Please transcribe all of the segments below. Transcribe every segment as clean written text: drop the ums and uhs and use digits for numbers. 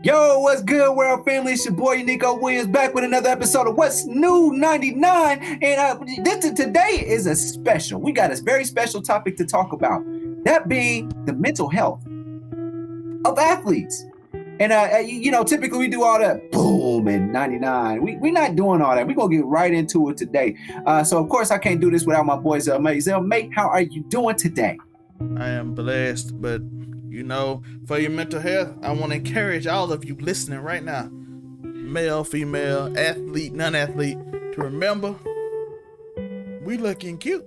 Yo, what's good, world family? It's your boy Nico Williams back with another episode of What's New 99. And today is a special. We got a very special topic to talk about. That being the mental health of athletes. And typically we do all that boom in 99. We're not doing all that. We're gonna get right into it today. So of course I can't do this without my boy Zelmate. Zelmate, how are you doing today? I am blessed, but for your mental health, I want to encourage all of you listening right now, male, female, athlete, non-athlete, to remember we looking cute,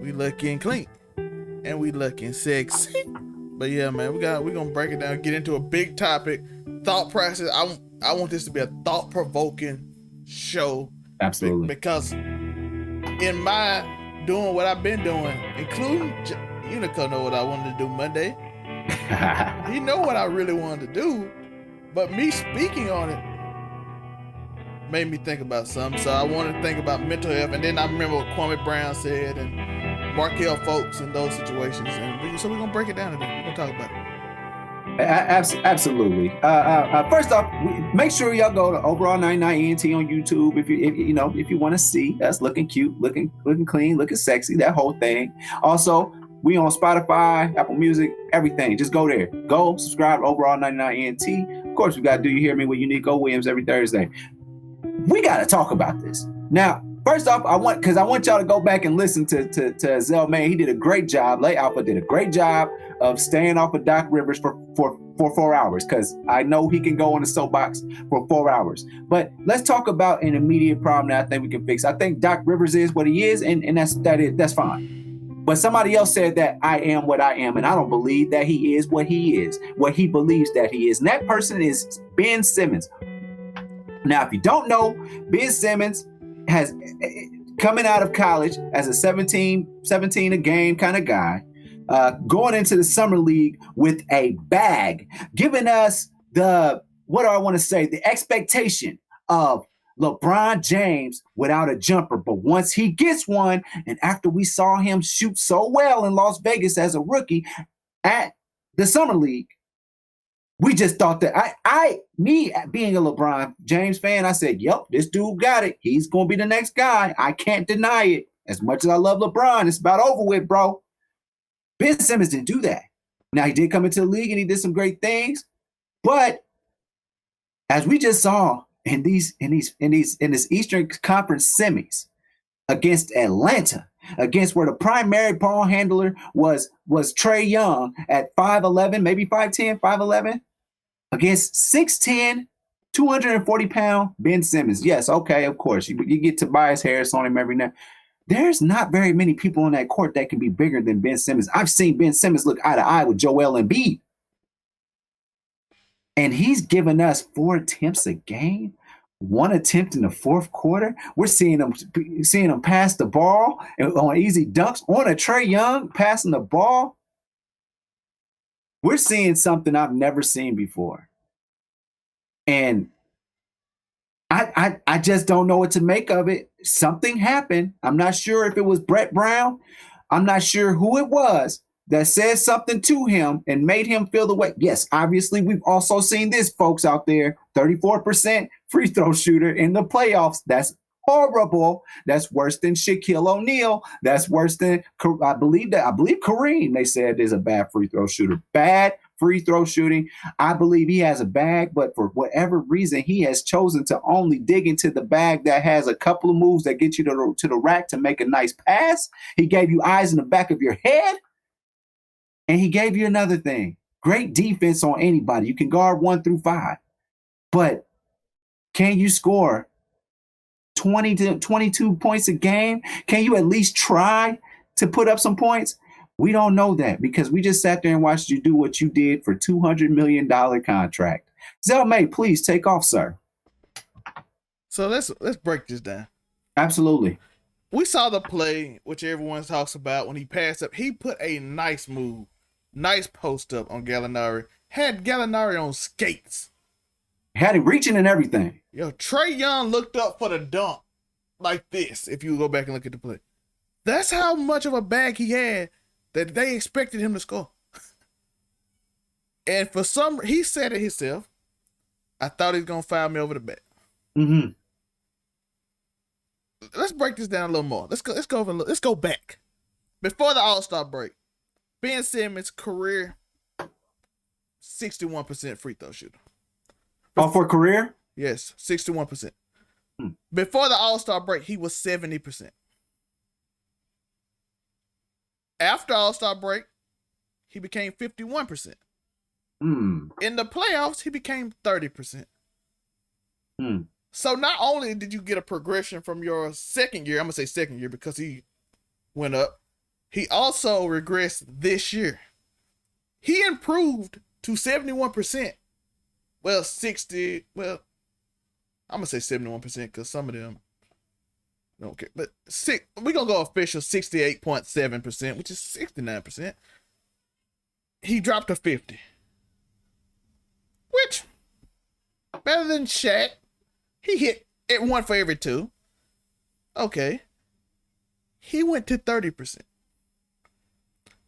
we looking clean, and we looking sexy. But yeah, man, we're gonna break it down, get into a big topic, thought process. I want this to be a thought-provoking show. Absolutely. Because in my doing what I've been doing, including Unico know what I wanted to do Monday. He know what I really wanted to do, but me speaking on it made me think about something. So I wanted to think about mental health, and then I remember what Kwame Brown said and Markel Folks in those situations, and so we're gonna break it down today. We're gonna talk about it. Absolutely. First off, make sure y'all go to Overall 99 ENT on YouTube if you want to see us looking cute, looking clean, looking sexy, that whole thing. Also, we on Spotify, Apple Music, everything. Just go there. Go subscribe to Overall 99 ENT. Of course, we got Do You Hear Me with Unico Williams every Thursday. We got to talk about this. Now, first off, I want y'all to go back and listen to Zelmane. He did a great job. Lay Alpha did a great job of staying off of Doc Rivers for 4 hours, because I know he can go on the soapbox for 4 hours. But let's talk about an immediate problem that I think we can fix. I think Doc Rivers is what he is, and that's fine. But somebody else said that I am what I am, and I don't believe that he is what he is, what he believes that he is. And that person is Ben Simmons. Now, if you don't know, Ben Simmons has coming out of college as a 17 a game kind of guy, going into the summer league with a bag, giving us the expectation of LeBron James without a jumper. But once he gets one, and after we saw him shoot so well in Las Vegas as a rookie at the summer league, we just thought that me being a LeBron James fan, I said, yep, this dude got it. He's going to be the next guy. I can't deny it. As much as I love LeBron, it's about over with, bro. Ben Simmons didn't do that. Now, he did come into the league and he did some great things. But as we just saw in this Eastern Conference semis against Atlanta, against where the primary ball handler was Trae Young at 5'11", maybe 5'10", 5'11", against 6'10", 240-pound Ben Simmons. Yes, okay, of course. You get Tobias Harris on him every now. There's not very many people on that court that can be bigger than Ben Simmons. I've seen Ben Simmons look eye to eye with Joel Embiid. And he's given us 4 attempts a game, 1 attempt in the fourth quarter. We're seeing him pass the ball on easy dunks on a Trae Young passing the ball. We're seeing something I've never seen before. And I just don't know what to make of it. Something happened. I'm not sure if it was Brett Brown. I'm not sure who it was that said something to him and made him feel the way. Yes, obviously, we've also seen this, folks out there, 34% free throw shooter in the playoffs. That's horrible. That's worse than Shaquille O'Neal. That's worse than, I believe Kareem, they said, is a bad free throw shooter. Bad free throw shooting. I believe he has a bag, but for whatever reason, he has chosen to only dig into the bag that has a couple of moves that get you to the rack to make a nice pass. He gave you eyes in the back of your head. And he gave you another thing. Great defense on anybody. You can guard 1 through 5. But can you score 20 to 22 points a game? Can you at least try to put up some points? We don't know that because we just sat there and watched you do what you did for $200 million contract. Zelmane, please take off, sir. So let's break this down. Absolutely. We saw the play, which everyone talks about, when he passed up. He put a nice move, nice post up on Gallinari. Had Gallinari on skates. Had him reaching and everything. Yo, Trae Young looked up for the dunk like this, if you go back and look at the play. That's how much of a bag he had that they expected him to score. And he said it himself. I thought he was gonna foul me over the bat. Mm-hmm. Let's break this down a little more. Let's go back. Before the All-Star break, Ben Simmons career 61% free throw shooter. Oh, for career? Yes, 61%. Before the All-Star break, he was 70%. After All-Star break, he became 51%. In the playoffs, he became 30%. So not only did you get a progression from your second year, I'm going to say second year because he went up, he also regressed this year. He improved to 71%. Well, I'm going to say 71% because some of them don't care. But we're going to go official 68.7%, which is 69%. He dropped to 50. Which, better than Shaq. He hit it 1 for every 2. Okay. He went to 30%.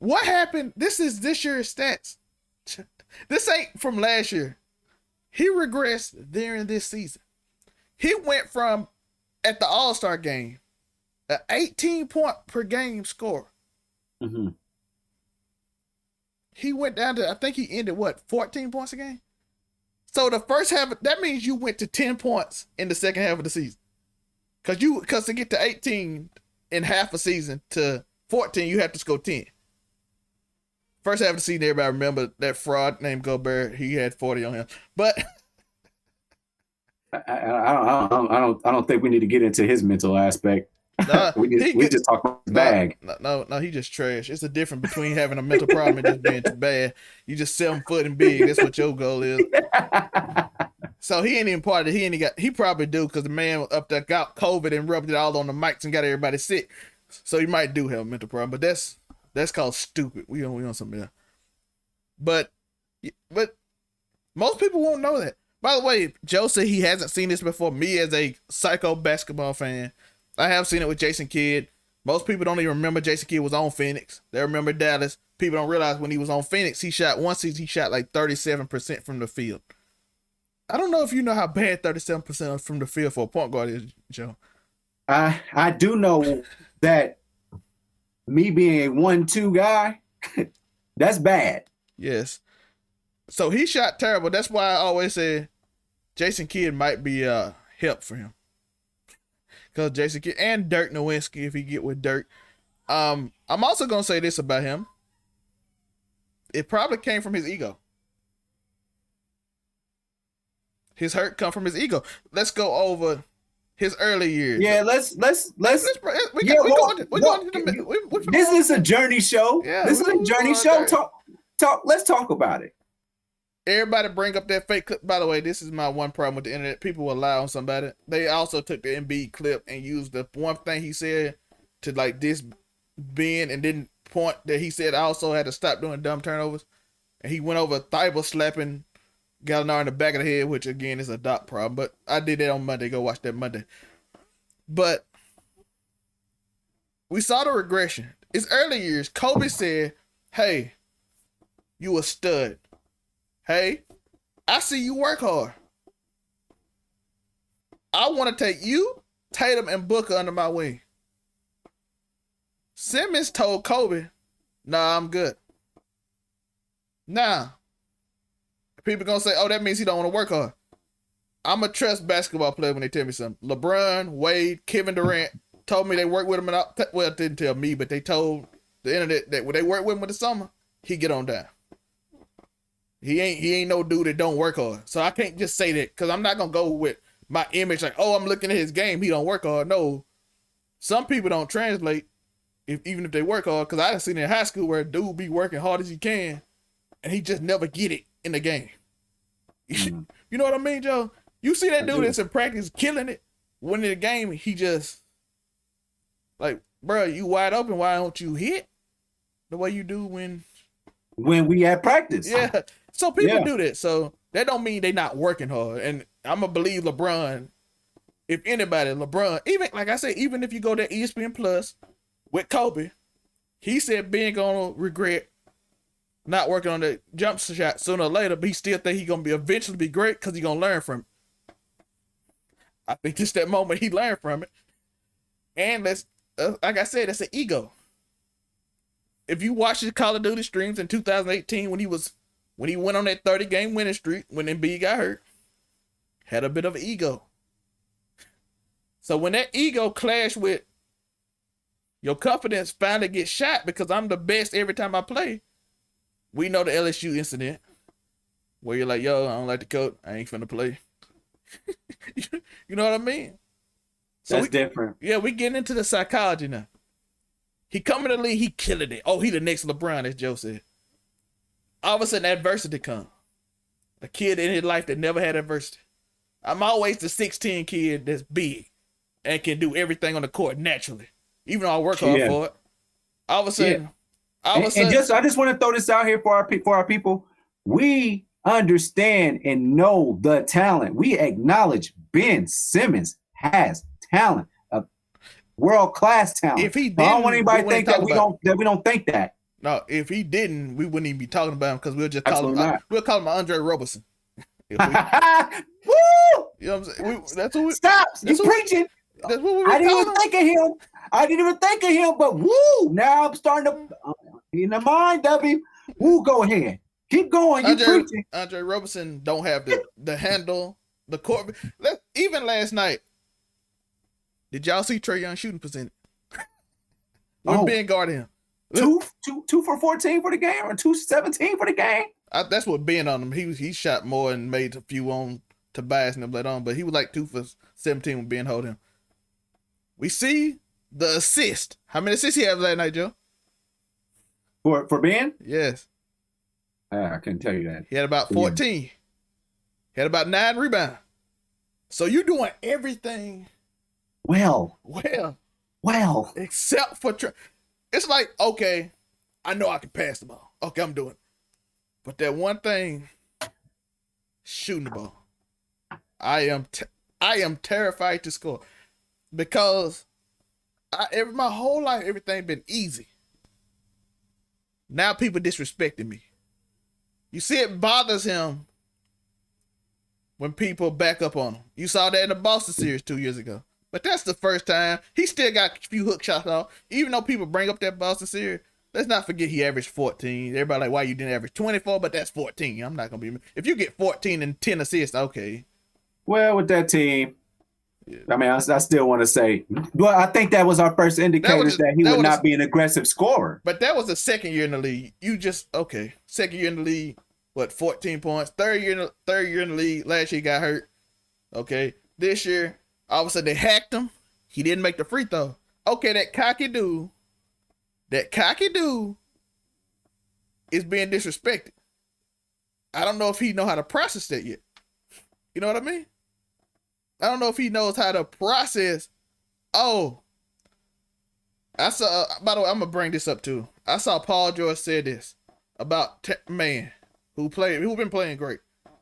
What happened? This is this year's stats. This ain't from last year. He regressed during this season. He went from, at the All-Star game, an 18-point per game score. Mm-hmm. He went down to, I think he ended, 14 points a game? So the first half, that means you went to 10 points in the second half of the season. Because to get to 18 in half a season to 14, you have to score 10. First half of the season, everybody remember that fraud named Gobert. He had 40 on him. But I don't think we need to get into his mental aspect. We just talk about his bag. No, he just trash. It's a difference between having a mental problem and just being too bad. You just 7 foot and big. That's what your goal is. So he ain't even part of it. He probably do because the man up there got COVID and rubbed it all on the mics and got everybody sick. So he might do have a mental problem, but that's called stupid. We on something else. But most people won't know that. By the way, Joe said he hasn't seen this before. Me as a psycho basketball fan, I have seen it with Jason Kidd. Most people don't even remember Jason Kidd was on Phoenix. They remember Dallas. People don't realize when he was on Phoenix, he shot like 37% from the field. I don't know if you know how bad 37% from the field for a point guard is, Joe. I do know that me being a 1-2 guy, that's bad. Yes. So he shot terrible. That's why I always say Jason Kidd might be help for him. Because Jason Kidd and Dirk Nowitzki, if he get with Dirk. I'm also going to say this about him. It probably came from his ego. His hurt come from his ego. Let's go over his early years. Yeah, let's. This is a journey show. Yeah, this is a journey show. Talk. Let's talk about it. Everybody bring up that fake clip. By the way, this is my one problem with the internet. People will lie on somebody. They also took the Embiid clip and used the one thing he said to like this Ben and didn't point that he said I also had to stop doing dumb turnovers. And he went over Thibault slapping Gallinari in the back of the head, which again is a dot problem. But I did that on Monday. Go watch that Monday. But we saw the regression. It's early years. Kobe said, hey, you a stud. Hey, I see you work hard. I want to take you, Tatum, and Booker under my wing. Simmons told Kobe, nah, I'm good. Now, people going to say, oh, that means he don't want to work hard. I'm a trust basketball player when they tell me something. LeBron, Wade, Kevin Durant told me they worked with him. Well, didn't tell me, but they told the internet that when they worked with him in the summer, he get on down. He ain't no dude that don't work hard. So I can't just say that because I'm not going to go with my image like, oh, I'm looking at his game. He don't work hard. No. Some people don't translate even if they work hard because I done seen in high school where a dude be working hard as he can and he just never get it in the game. Mm-hmm. You know what I mean, Joe? You see that dude that's in practice killing it. When in the game, he just like, bro, you wide open. Why don't you hit the way you do when we at practice? Yeah. So people do that. So that don't mean they not working hard. And I'm going to believe LeBron. If anybody, LeBron, even like I said, even if you go to ESPN Plus with Kobe, he said Ben going to regret not working on that jump shot sooner or later, but he still think he gonna be eventually be great because he gonna learn from it. I think just that moment he learned from it. And that's like I said, that's an ego. If you watch his Call of Duty streams in 2018 when he went on that 30-game winning streak when Embiid got hurt, had a bit of an ego. So when that ego clashed with your confidence finally gets shot because I'm the best every time I play, we know the LSU incident where you're like, yo, I don't like the coach, I ain't finna play. You know what I mean? So That's different. Yeah, we getting into the psychology now. He come in the league, he killing it. Oh, he the next LeBron, as Joe said. All of a sudden, adversity come. A kid in his life that never had adversity. I'm always the 6'10" kid that's big and can do everything on the court naturally, even though I work hard for it. All of a sudden, I just want to throw this out here for our people. We understand and know the talent. We acknowledge Ben Simmons has talent, a world-class talent. If he didn't, I don't want anybody to think that we don't think that. No, if he didn't, we wouldn't even be talking about him because we'll just call him. We'll call him Andre Roberson. Woo! You know what I'm saying? That's what we stop. You preaching? That's what we. I didn't even think of him. But woo! Now I'm starting to in the mind, W. Woo! Go ahead. Keep going. You preaching? Andre Roberson don't have the handle, the court. Even last night, did y'all see Trae Young shooting percentage? When Ben guarded him. 2 for 14 for the game, or 2-17 for the game. That's what Ben on him. He shot more and made a few on Tobias and them later on, but he was like 2 for 17 when Ben hold him. We see the assist. How many assists he had last night, Joe? For Ben? Yes. I couldn't tell you that. He had about 14. He had about 9 rebounds. So you're doing everything well. Except for it's like, okay, I know I can pass the ball. Okay, I'm doing it. But that one thing, shooting the ball, I am terrified to score because my whole life everything been easy. Now people disrespecting me. You see, it bothers him when people back up on him. You saw that in the Boston series 2 years ago. But that's the first time. He still got a few hook shots off. Even though people bring up that Boston series, let's not forget he averaged 14. Everybody like, why you didn't average 24? But that's 14. I'm not going to be... If you get 14 and 10 assists, okay. Well, with that team, I mean, I still want to say, well, I think that was our first indicator that he would not be an aggressive scorer. But that was the second year in the league. Second year in the league, 14 points. Third year in the league. Last year he got hurt. Okay. This year, all of a sudden they hacked him. He didn't make the free throw. Okay, that cocky dude is being disrespected. I don't know if he know how to process that yet. You know what I mean? I don't know if he knows how to process. Oh, I saw. By the way, I'm gonna bring this up too. I saw Paul George said this about man who been playing great.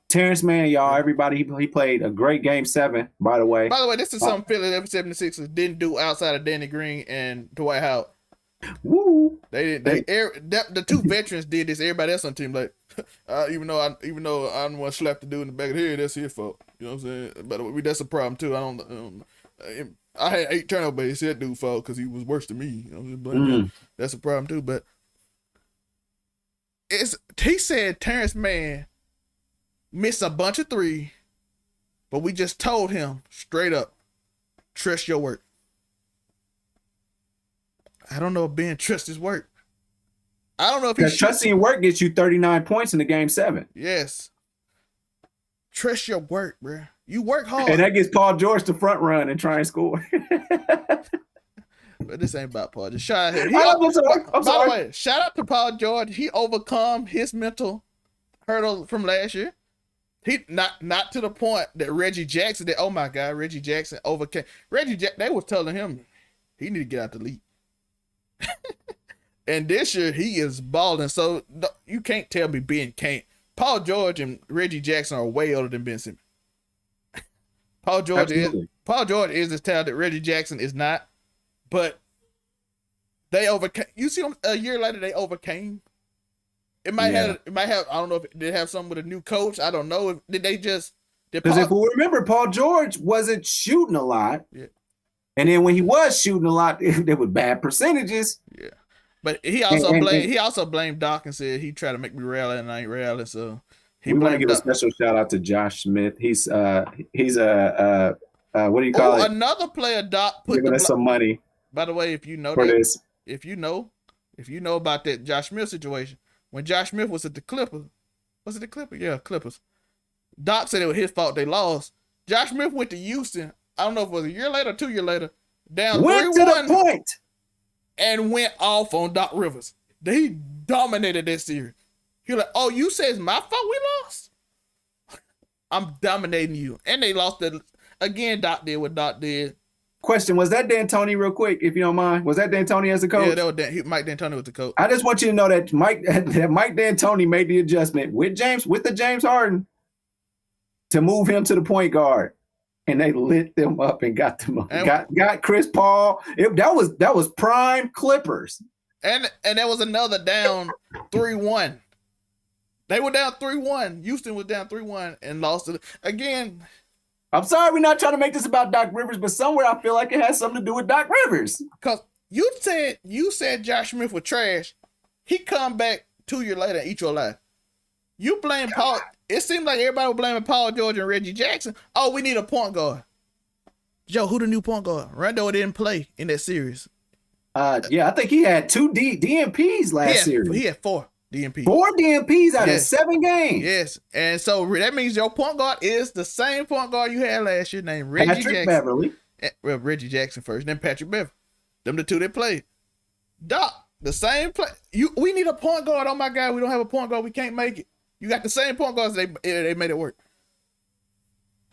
Terrence Mann, y'all, everybody, he played a great game 7. By the way, this is something Philadelphia 76ers didn't do outside of Danny Green and Dwight Howard. Woo! The two veterans did this. Everybody else on the team, like, even though I'm one slap the dude in the back of the head, that's his fault. You know what I'm saying? But that's a problem too. I had 8 turnovers, but he said dude fault because he was worse than me. You know, but that's a problem too. But he said Terrence Mann missed a bunch of 3, but we just told him straight up, trust your work. I don't know if Ben trusts his work. I don't know if he's trusting your work gets you 39 points in the game 7. Yes. Trust your work, bro. You work hard. And that gets Paul George to front run and try and score. But this ain't about Paul. Just shout out him. I'm sorry. By the way, shout out to Paul George. He overcome his mental hurdle from last year. He not to the point that Reggie Jackson did. Oh my God, Reggie Jackson overcame. They was telling him he need to get out the league. And this year he is balling. So you can't tell me Ben can't. Paul George and Reggie Jackson are way older than Ben Simmons. Paul George is as talented. Reggie Jackson is not. But they overcame. You see them a year later, they overcame It might have. I don't know if it did have something with a new coach. I don't know. Did they just? Because if we remember, Paul George wasn't shooting a lot. Yeah. And then when he was shooting a lot, there were bad percentages. Yeah. But he also blamed Doc and said he tried to make me rally and I ain't rally. So we want to give a special shout out to Josh Smith. He's what do you call it? Another player Doc put giving us some money. By the way, if you know about that Josh Smith situation, when Josh Smith was at the Clippers, was it the Clippers? Yeah, Clippers. Doc said it was his fault they lost. Josh Smith went to Houston. I don't know if it was a year later or 2 years later. Down 3-1. Went to the point. And went off on Doc Rivers. He dominated that series. He was like, oh, you say it's my fault we lost? I'm dominating you. And they lost it. Again, Doc did what Doc did. Question, was that D'Antoni real quick, if you don't mind? Was that D'Antoni as the coach? Yeah, that was Mike D'Antoni was the coach. I just want you to know that Mike D'Antoni made the adjustment with the James Harden to move him to the point guard. And they lit them up and got them got Chris Paul. That was prime Clippers. And there was another down 3-1. They were down 3-1. Houston was down 3-1 and lost it again. I'm sorry we're not trying to make this about Doc Rivers, but somewhere I feel like it has something to do with Doc Rivers. Because you said Josh Smith was trash. He come back 2 years later and eat your life. You blame Paul. It seemed like everybody was blaming Paul George and Reggie Jackson. Oh, we need a point guard. Joe, who the new point guard? Rondo didn't play in that series. Yeah, I think he had 2 DMPs last series. He had 4 DMPs. 4 DMPs out of 7 games. Yes, and so that means your point guard is the same point guard you had last year, named Reggie Jackson. Beverly. Well, Reggie Jackson first, then Patrick Beverly. Them the 2 that played. Doc, the same play. We need a point guard. Oh my God, we don't have a point guard. We can't make it. You got the same point guards. They made it work.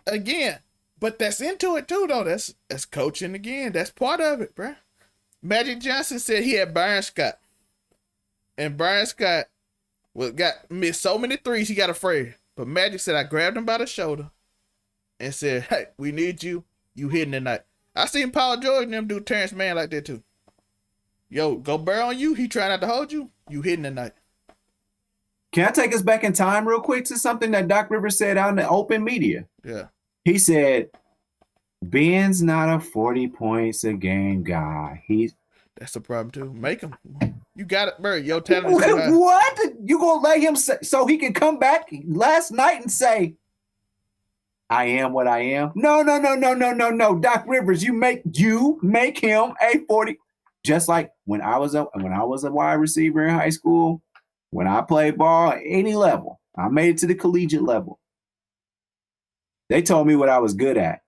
Again, but that's into it too, though. That's coaching again. That's part of it, bruh. Magic Johnson said he had Byron Scott. And Byron Scott missed so many threes he got afraid. But Magic said, I grabbed him by the shoulder and said, hey, we need you. You hitting tonight. I seen Paul George and them do Terrence Mann like that too. Yo, go bear on you. He trying not to hold you. You hitting tonight. Can I take us back in time real quick to something that Doc Rivers said out in the open media? Yeah. He said, Ben's not a 40 points a game guy. That's the problem too. Make him. You got it, bro. Your talent is high. What? You gonna let him say, so he can come back last night and say, I am what I am? No. Doc Rivers, you make him a 40. Just like when I was a wide receiver in high school, when I played ball at any level, I made it to the collegiate level. They told me what I was good at.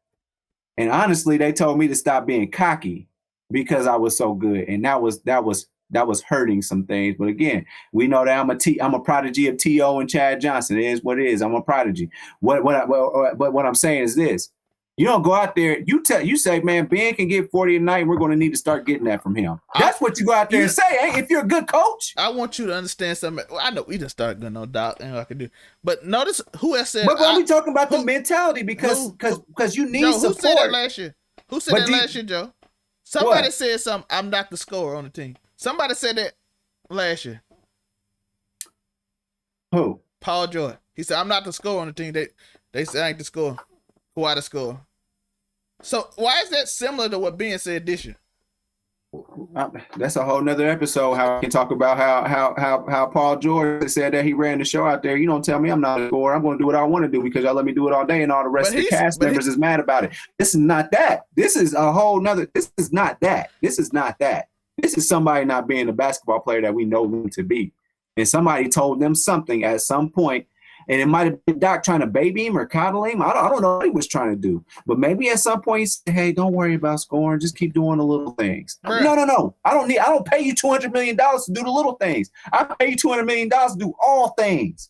And honestly, they told me to stop being cocky because I was so good. And that was hurting some things. But again, we know that I'm a prodigy of T.O. and Chad Johnson. It is what it is. I'm a prodigy. But what I'm saying is this. You don't go out there, you say, man, Ben can get 40 a night, and we're going to need to start getting that from him. That's what you go out there and say, hey, if you're a good coach. I want you to understand something. Well, I know we just started going on Doc, and I can do. But notice who has said. But we talking about the mentality because you need Joe, support. Who said that last year? Who said that last year, Joe? Somebody said something. I'm not the scorer on the team. Somebody said that last year. Who? Paul George. He said, I'm not the scorer on the team. They said I ain't the scorer. Who I the scorer? So why is that similar to what Ben said this year? That's a whole nother episode. How we can talk about how Paul George said that he ran the show out there. You don't tell me I'm not a scorer. I'm going to do what I want to do because y'all let me do it all day, and all the rest of the cast members is mad about it. This is not that. This is a whole nother. This is not that. This is not that. This is somebody not being the basketball player that we know them to be, and somebody told them something at some point. And it might have been Doc trying to baby him or coddle him. I don't know what he was trying to do. But maybe at some point he said, hey, don't worry about scoring. Just keep doing the little things. Right. No. I don't pay you $200 million to do the little things. I pay you $200 million to do all things.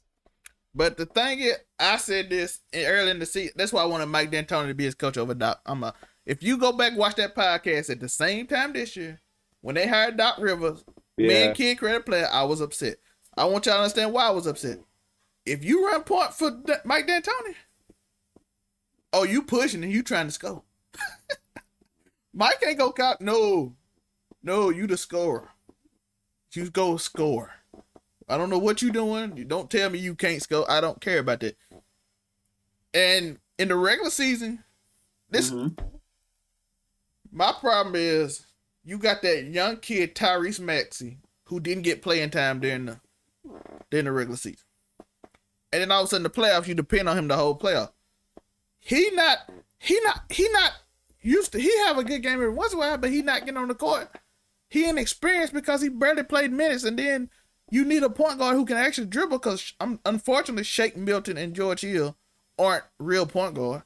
But the thing is, I said this early in the season. That's why I wanted Mike D'Antoni to be his coach over Doc. If you go back and watch that podcast at the same time this year, when they hired Doc Rivers, me and Kid Credit Player, I was upset. I want y'all to understand why I was upset. If you run point for Mike D'Antoni, oh, you pushing and you trying to score. Mike ain't go cop. No, you the scorer. You go score. I don't know what you're doing. You don't tell me you can't score. I don't care about that. And in the regular season, my problem is you got that young kid Tyrese Maxey who didn't get playing time during the regular season, and then all of a sudden the playoffs you depend on him the whole playoff. He not used to. He have a good game every once in a while, but he not getting on the court. He inexperienced because he barely played minutes, and then you need a point guard who can actually dribble. Because unfortunately, Shake Milton and George Hill aren't real point guard.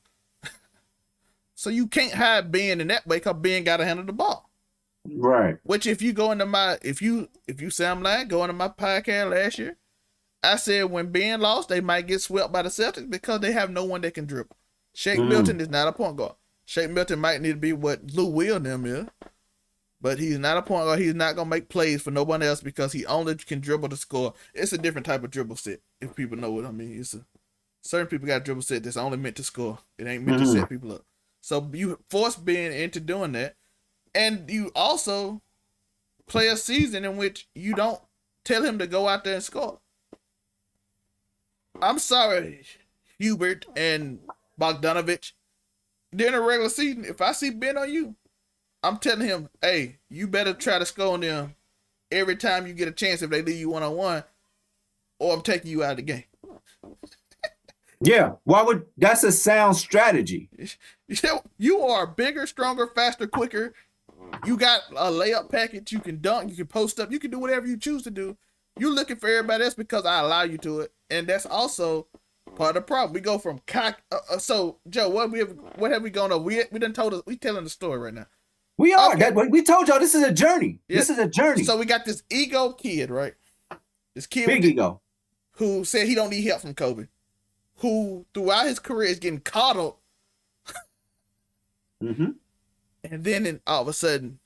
So you can't hide Ben in that way because Ben got to handle the ball. Right. Which if you go into my if you say I'm lying, go into my podcast last year, I said when Ben lost, they might get swept by the Celtics because they have no one that can dribble. Shake Milton is not a point guard. Shake Milton might need to be what Lou Will and them is, but he's not a point guard. He's not gonna make plays for no one else because he only can dribble to score. It's a different type of dribble set. If people know what I mean, certain people got a dribble set that's only meant to score. It ain't meant to set people up. So you force Ben into doing that, and you also play a season in which you don't tell him to go out there and score. I'm sorry, Hubert and Bogdanovich. During the regular season, if I see Ben on you, I'm telling him, hey, you better try to score on them every time you get a chance if they leave you one-on-one, or I'm taking you out of the game. Yeah, that's a sound strategy. You are bigger, stronger, faster, quicker. You got a layup package. You can dunk. You can post up. You can do whatever you choose to do. You're looking for everybody else because I allow you to it, and that's also part of the problem. We go from so Joe, what have we gone over? We done told us. We telling the story right now. We are. We told y'all this is a journey. Yeah. This is a journey. So we got this ego kid, right? This kid, big ego, who said he don't need help from Kobe, who throughout his career is getting coddled. And then all of a sudden,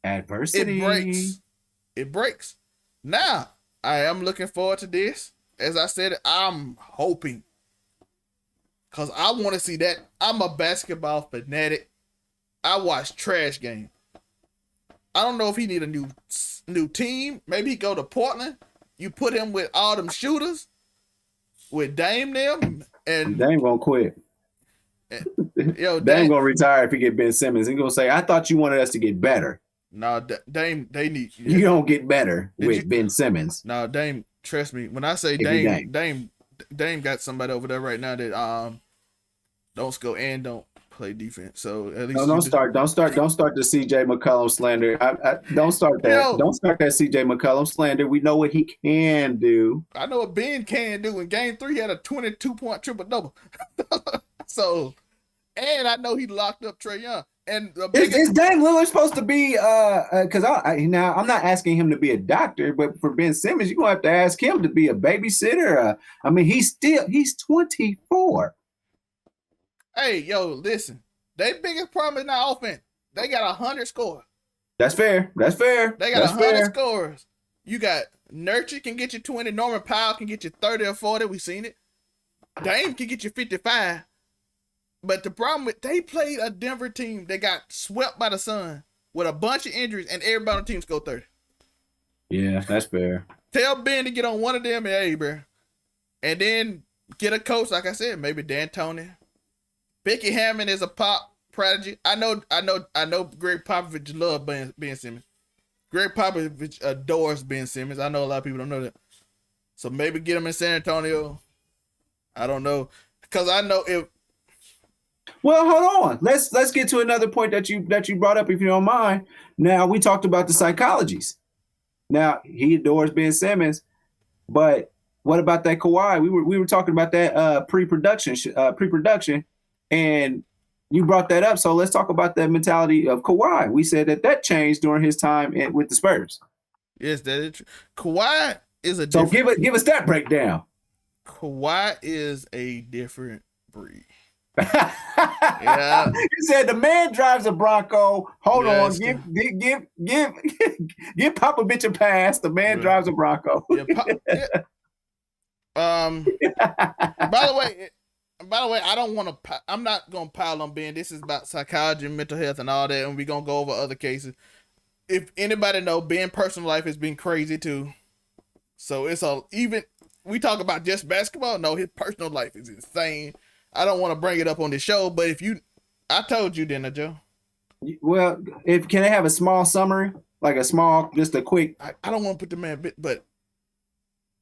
adversity. It breaks. Now, I am looking forward to this. As I said, I'm hoping. Because I want to see that. I'm a basketball fanatic. I watch trash game. I don't know if he need a new team. Maybe he go to Portland. You put him with all them shooters. With Dame them. And Dame gonna quit. Dame gonna retire if he get Ben Simmons. He's gonna say, I thought you wanted us to get better. No, Dame, they need you. don't get better with Ben Simmons. No, Dame, trust me. When I say Dame got somebody over there right now that don't score and don't play defense. So at least don't start the CJ McCollum slander. Don't start that. Don't start that CJ McCollum slander. We know what he can do. I know what Ben can do. In Game 3, he had a 22-point triple-double. So, and I know he locked up Trae Young. And is Dame Lillard supposed to be? Because now I'm not asking him to be a doctor, but for Ben Simmons, you're gonna have to ask him to be a babysitter. I mean, he's 24. Hey, listen. Their biggest problem is not offense. They got 100 scores. That's fair. They got 100 scores. You got Nurture can get you 20. Norman Powell can get you 30 or 40. We've seen it. Dame can get you 55. But the problem with they played a Denver team that got swept by the Sun with a bunch of injuries, and everybody on the team scored 30. Yeah, that's fair. Tell Ben to get on one of them, hey, bro. And then get a coach, like I said, maybe D'Antoni. Becky Hammond is a pop prodigy. I know Greg Popovich loves Ben Simmons. Greg Popovich adores Ben Simmons. I know a lot of people don't know that. So maybe get him in San Antonio. I don't know. Because I know if Well, hold on. Let's get to another point that you brought up, if you don't mind. Now, we talked about the psychologies. Now, he adores Ben Simmons, but what about that Kawhi? We were talking about that pre-production, and you brought that up. So let's talk about that mentality of Kawhi. We said that changed during his time with the Spurs. Yes, that is true. Kawhi is a so give us that breakdown. Kawhi is a different breed. Yeah. You said the man drives a Bronco. Hold on, give Popovich a pass. The man drives a Bronco. Yeah, By the way, I don't want to. I'm not gonna pile on Ben. This is about psychology and mental health and all that, and we're gonna go over other cases. If anybody know, Ben's personal life has been crazy too. So it's even we talk about just basketball. No, his personal life is insane. I don't want to bring it up on the show, but I told you, didn't I, Joe? Well, can I have a small summary, like just a quick? I don't want to put the man, but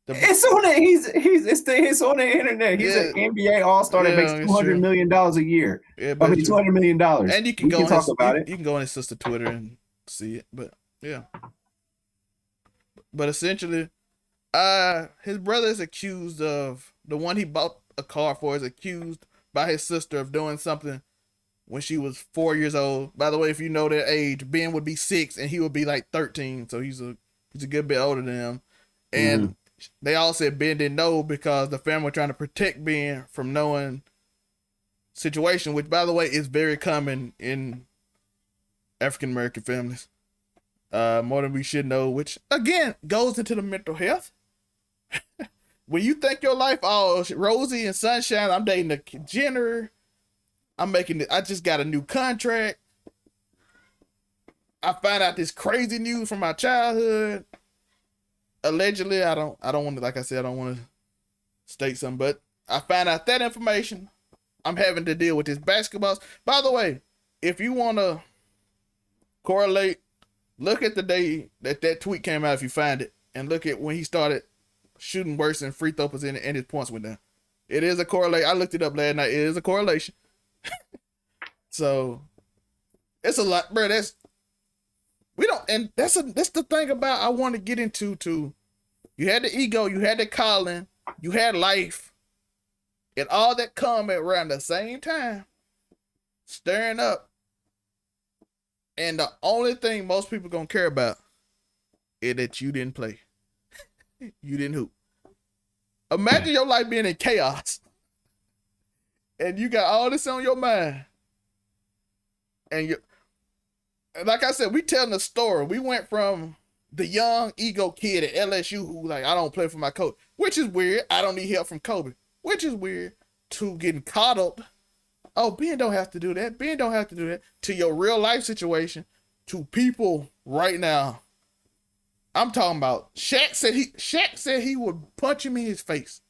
it's on the it's on the internet. He's an NBA All-Star that makes $200 million a year. Yeah, I mean $200 million. And you can talk about it. You can go on his sister Twitter and see it. But yeah. But essentially, his brother is accused of the one he bought a car for is accused by his sister of doing something when she was 4 years old. By the way, if you know their age, Ben would be 6 and he would be like 13, so he's a good bit older than him. And they all said Ben didn't know because the family were trying to protect Ben from knowing situation, which by the way is very common in African American families. More than we should know, which again goes into the mental health. When you think your life all rosy and sunshine, I'm dating a Jenner. I just got a new contract. I find out this crazy news from my childhood. Allegedly, I don't want to, like I said, I don't want to state something, but I find out that information. I'm having to deal with this basketball. By the way, if you want to correlate, look at the day that tweet came out if you find it, and look at when he started shooting worse and free throw percentage and his points went down. It is a correlation. I looked it up last night. It is a correlation. So it's a lot, bro. That's the thing about I want to get into too. You had the ego, you had the calling, you had life, and all that come around the same time, stirring up. And the only thing most people gonna care about is that you didn't play. You didn't hoop. Imagine your life being in chaos. And you got all this on your mind. And like I said, we telling a story. We went from the young ego kid at LSU who like, I don't play for my coach, which is weird. I don't need help from Kobe, which is weird, to getting coddled. Oh, Ben don't have to do that. Ben don't have to do that. To your real life situation, to people right now. I'm talking about Shaq said he would punch him in his face.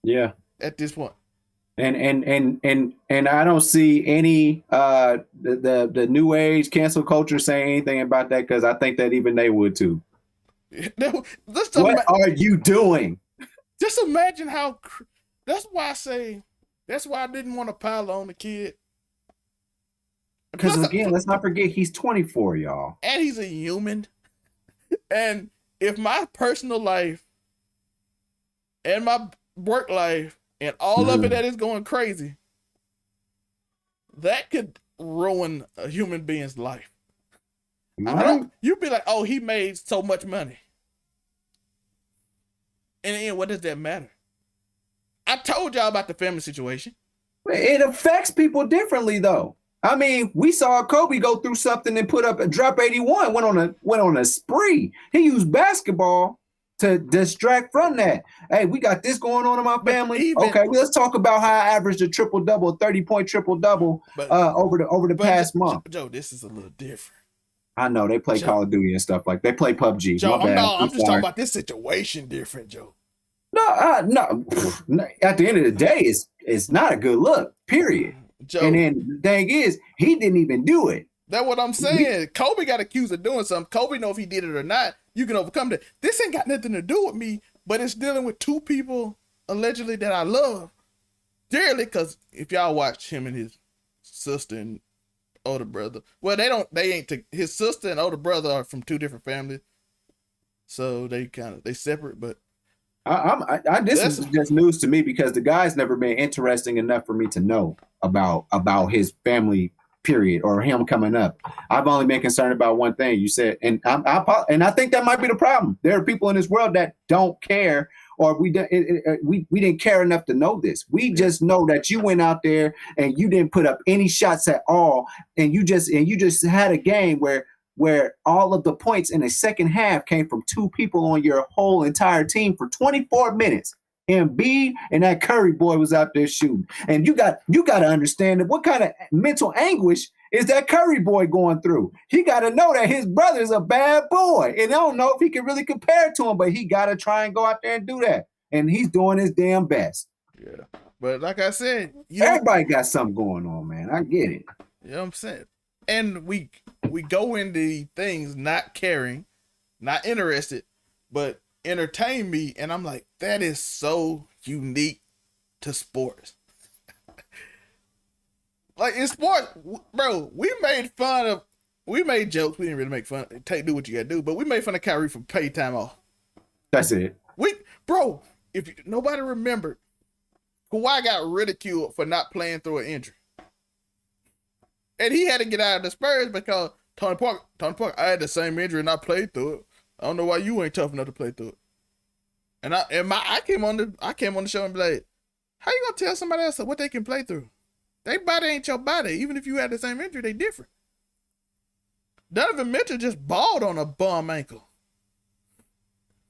Yeah. At this point. And I don't see any the new age cancel culture saying anything about that, because I think that even they would too. What are you doing? Just imagine how. That's why I didn't want to pile on the kid. Because again, let's not forget he's 24, y'all, and he's a human. And if my personal life and my work life and all of it that is going crazy, that could ruin a human being's life. You'd be like, oh, he made so much money. And then what does that matter? I told y'all about the family situation. It affects people differently, though. I mean, we saw Kobe go through something and put up a drop 81, went on a spree. He used basketball to distract from that. Hey, we got this going on in my family. Okay, let's talk about how I averaged a triple-double, 30-point triple-double over the past month. Joe, this is a little different. I know they play Call of Duty and stuff like that. They play PUBG. Joe, I'm just talking about this situation different, Joe. No. At the end of the day, it's not a good look, period. Joe, and then the thing is, he didn't even do it. That's what I'm saying. Kobe got accused of doing something. Kobe know if he did it or not. You can overcome that. This ain't got nothing to do with me, but it's dealing with two people allegedly that I love dearly. Because if y'all watch him and his sister and older brother, well, his sister and older brother are from two different families, so they separate. But this is just news to me because the guy's never been interesting enough for me to know about his family, period, or him coming up. I've only been concerned about one thing you said, and I think that might be the problem. There are people in this world that don't care, or we didn't care enough to know this. We just know that you went out there and you didn't put up any shots at all, and you just had a game where all of the points in the second half came from two people on your whole entire team for 24 minutes. Embiid and that Curry boy was out there shooting. And you got to understand that what kind of mental anguish is that Curry boy going through. He got to know that his brother's a bad boy. And I don't know if he can really compare to him, but he got to try and go out there and do that. And he's doing his damn best. Yeah. But like I said, everybody got something going on, man. I get it. You know what I'm saying? And we go into things not caring, not interested, but entertain me. And I'm like, that is so unique to sports. Like in sports, bro, we made jokes. We didn't really make fun. Do what you gotta do, but we made fun of Kyrie for paid time off. That's it. If nobody remembered, Kawhi got ridiculed for not playing through an injury. And he had to get out of the Spurs because Tony Parker, I had the same injury and I played through it. I don't know why you ain't tough enough to play through it. And I came on the show and be like, how you gonna tell somebody else what they can play through? Their body ain't your body. Even if you had the same injury, they different. Donovan Mitchell just balled on a bum ankle.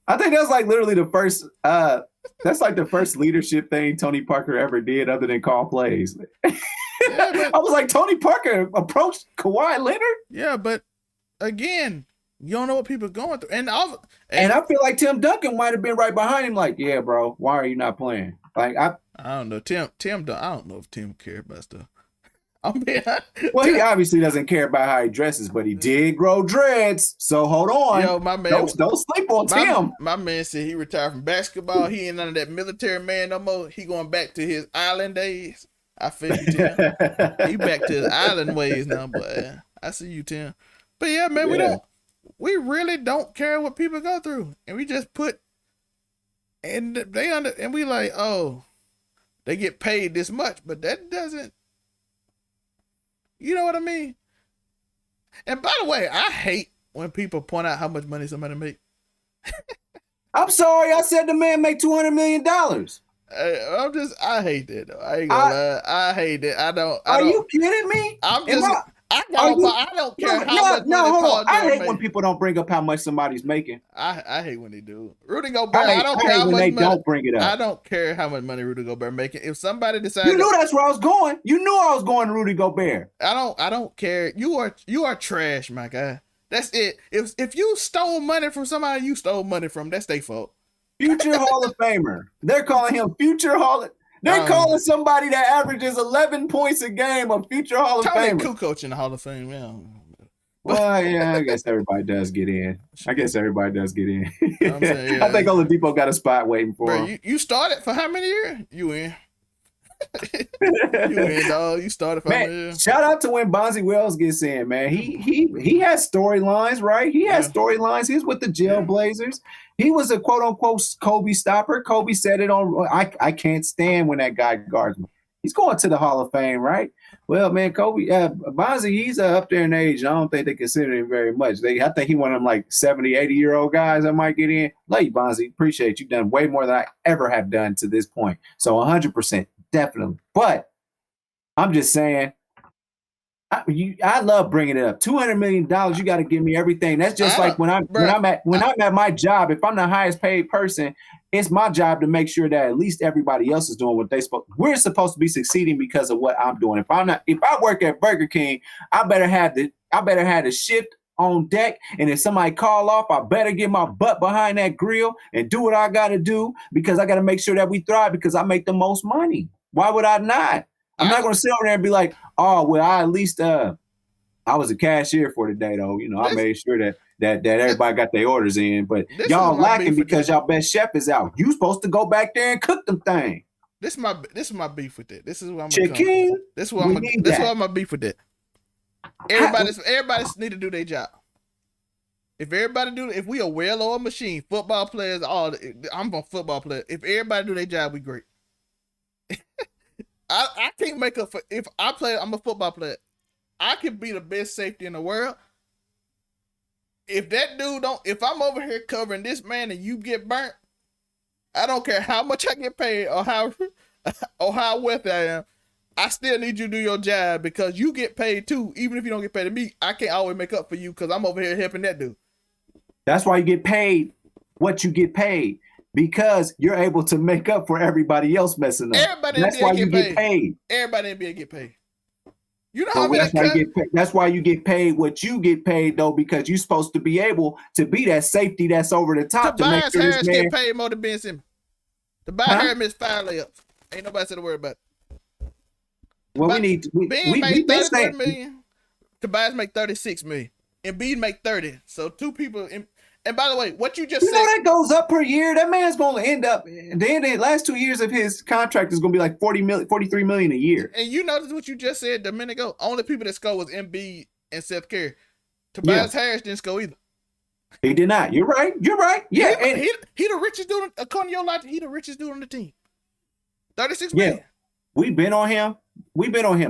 I think that's like literally the first that's like the first leadership thing Tony Parker ever did other than call plays. I was like, Tony Parker approached Kawhi Leonard? Yeah, but again, you don't know what people are going through. And I feel like Tim Duncan might have been right behind him like, yeah, bro, why are you not playing? Like I don't know. Tim I don't know if Tim cared about stuff. Well, he obviously doesn't care about how he dresses, but he did grow dreads. So hold on. Yo, my man, don't sleep on Tim. My man said he retired from basketball. He ain't none of that military man no more. He going back to his island days. I feel you, Tim. He back to his island ways now, but I see you, Tim. But yeah, man, we really don't care what people go through, and we just put, and and we like, oh, they get paid this much, but that doesn't. You know what I mean? And by the way, I hate when people point out how much money somebody make. I'm sorry, I said the man make $200 million. I hate that though. I ain't gonna lie. I hate it. Are you kidding me? I don't care how much money Paul George I hate made. when people don't bring up how much somebody's making. I hate when they do. Rudy Gobert, I don't care how much money. Don't bring it up. I don't care how much money Rudy Gobert making. If somebody decides, you knew that's where I was going. You knew I was going to Rudy Gobert. I don't care. You are trash, my guy. That's it. If you stole money from somebody you stole money from, that's their fault. Future Hall of Famer. They're calling him future Hall. They're calling somebody that averages 11 points a game a future Hall of Famer. Tony Kukoc in the Hall of Fame, yeah. Well, yeah, I guess everybody does get in. I I'm saying, I think Oladipo got a spot waiting for him. You started for how many years? You in. You in, dog. You started for how many years? Shout out to when Bonzi Wells gets in, man. He has storylines, right? He has storylines. He's with the Jailblazers. He was a quote-unquote Kobe stopper. Kobe said it on, I can't stand when that guy guards me. He's going to the Hall of Fame, right? Well, man, Kobe, Bonzi, he's up there in age. I don't think they consider him very much. I think he one of them like 70, 80-year-old guys that might get in. Late, Bonzi, appreciate you. Done way more than I ever have done to this point. So 100%, definitely. But I'm just saying, I love bringing it up. $200 million, you got to give me everything. That's just like when I'm at my job. If I'm the highest paid person, it's my job to make sure that at least everybody else is doing what they supposed. We're supposed to be succeeding because of what I'm doing. If I work at Burger King, I better have the shift on deck. And if somebody call off, I better get my butt behind that grill and do what I got to do because I got to make sure that we thrive because I make the most money. Why would I not? I'm not going to sit over there and be like, oh, well, I at least I was a cashier for the day, though. You know, I made sure that everybody got their orders in. But y'all lacking because y'all best chef is out. You supposed to go back there and cook them things. This is my beef with that. This is what I'm Chicken. This is what I'm my beef with that. Everybody need to do their job. If we a well-oiled machine, football players, I'm a football player. If everybody do their job, we great. I can't make up for if I'm a football player. I could be the best safety in the world. If that dude if I'm over here covering this man and you get burnt, I don't care how much I get paid or how wealthy I am. I still need you to do your job because you get paid too. Even if you don't get paid to me, I can't always make up for you because I'm over here helping that dude. That's why you get paid what you get paid. Because you're able to make up for everybody else messing up. Everybody that's why you get paid. Everybody in NBA get paid. You know how many that's why you get paid what you get paid though, because you're supposed to be able to be that safety that's over the top to make Tobias sure Harris this man get paid more than Ben Simmons. Tobias Harris missed 5 layups. Ain't nobody said a word about it. Well, we need Ben made 33 million. Tobias make 36 million. Embiid make 30. So 2 people. And by the way, what you just said, know that goes up per year. That man's going to end up. The last 2 years of his contract is going to be like 43 million a year. And you notice what you just said a minute ago. Only people that scored was Embiid and Seth Curry. Tobias Harris didn't score either. He did not. You're right. Yeah, he the richest dude according to your logic. He the richest dude on the team. 36 million. Yeah, we've been on him.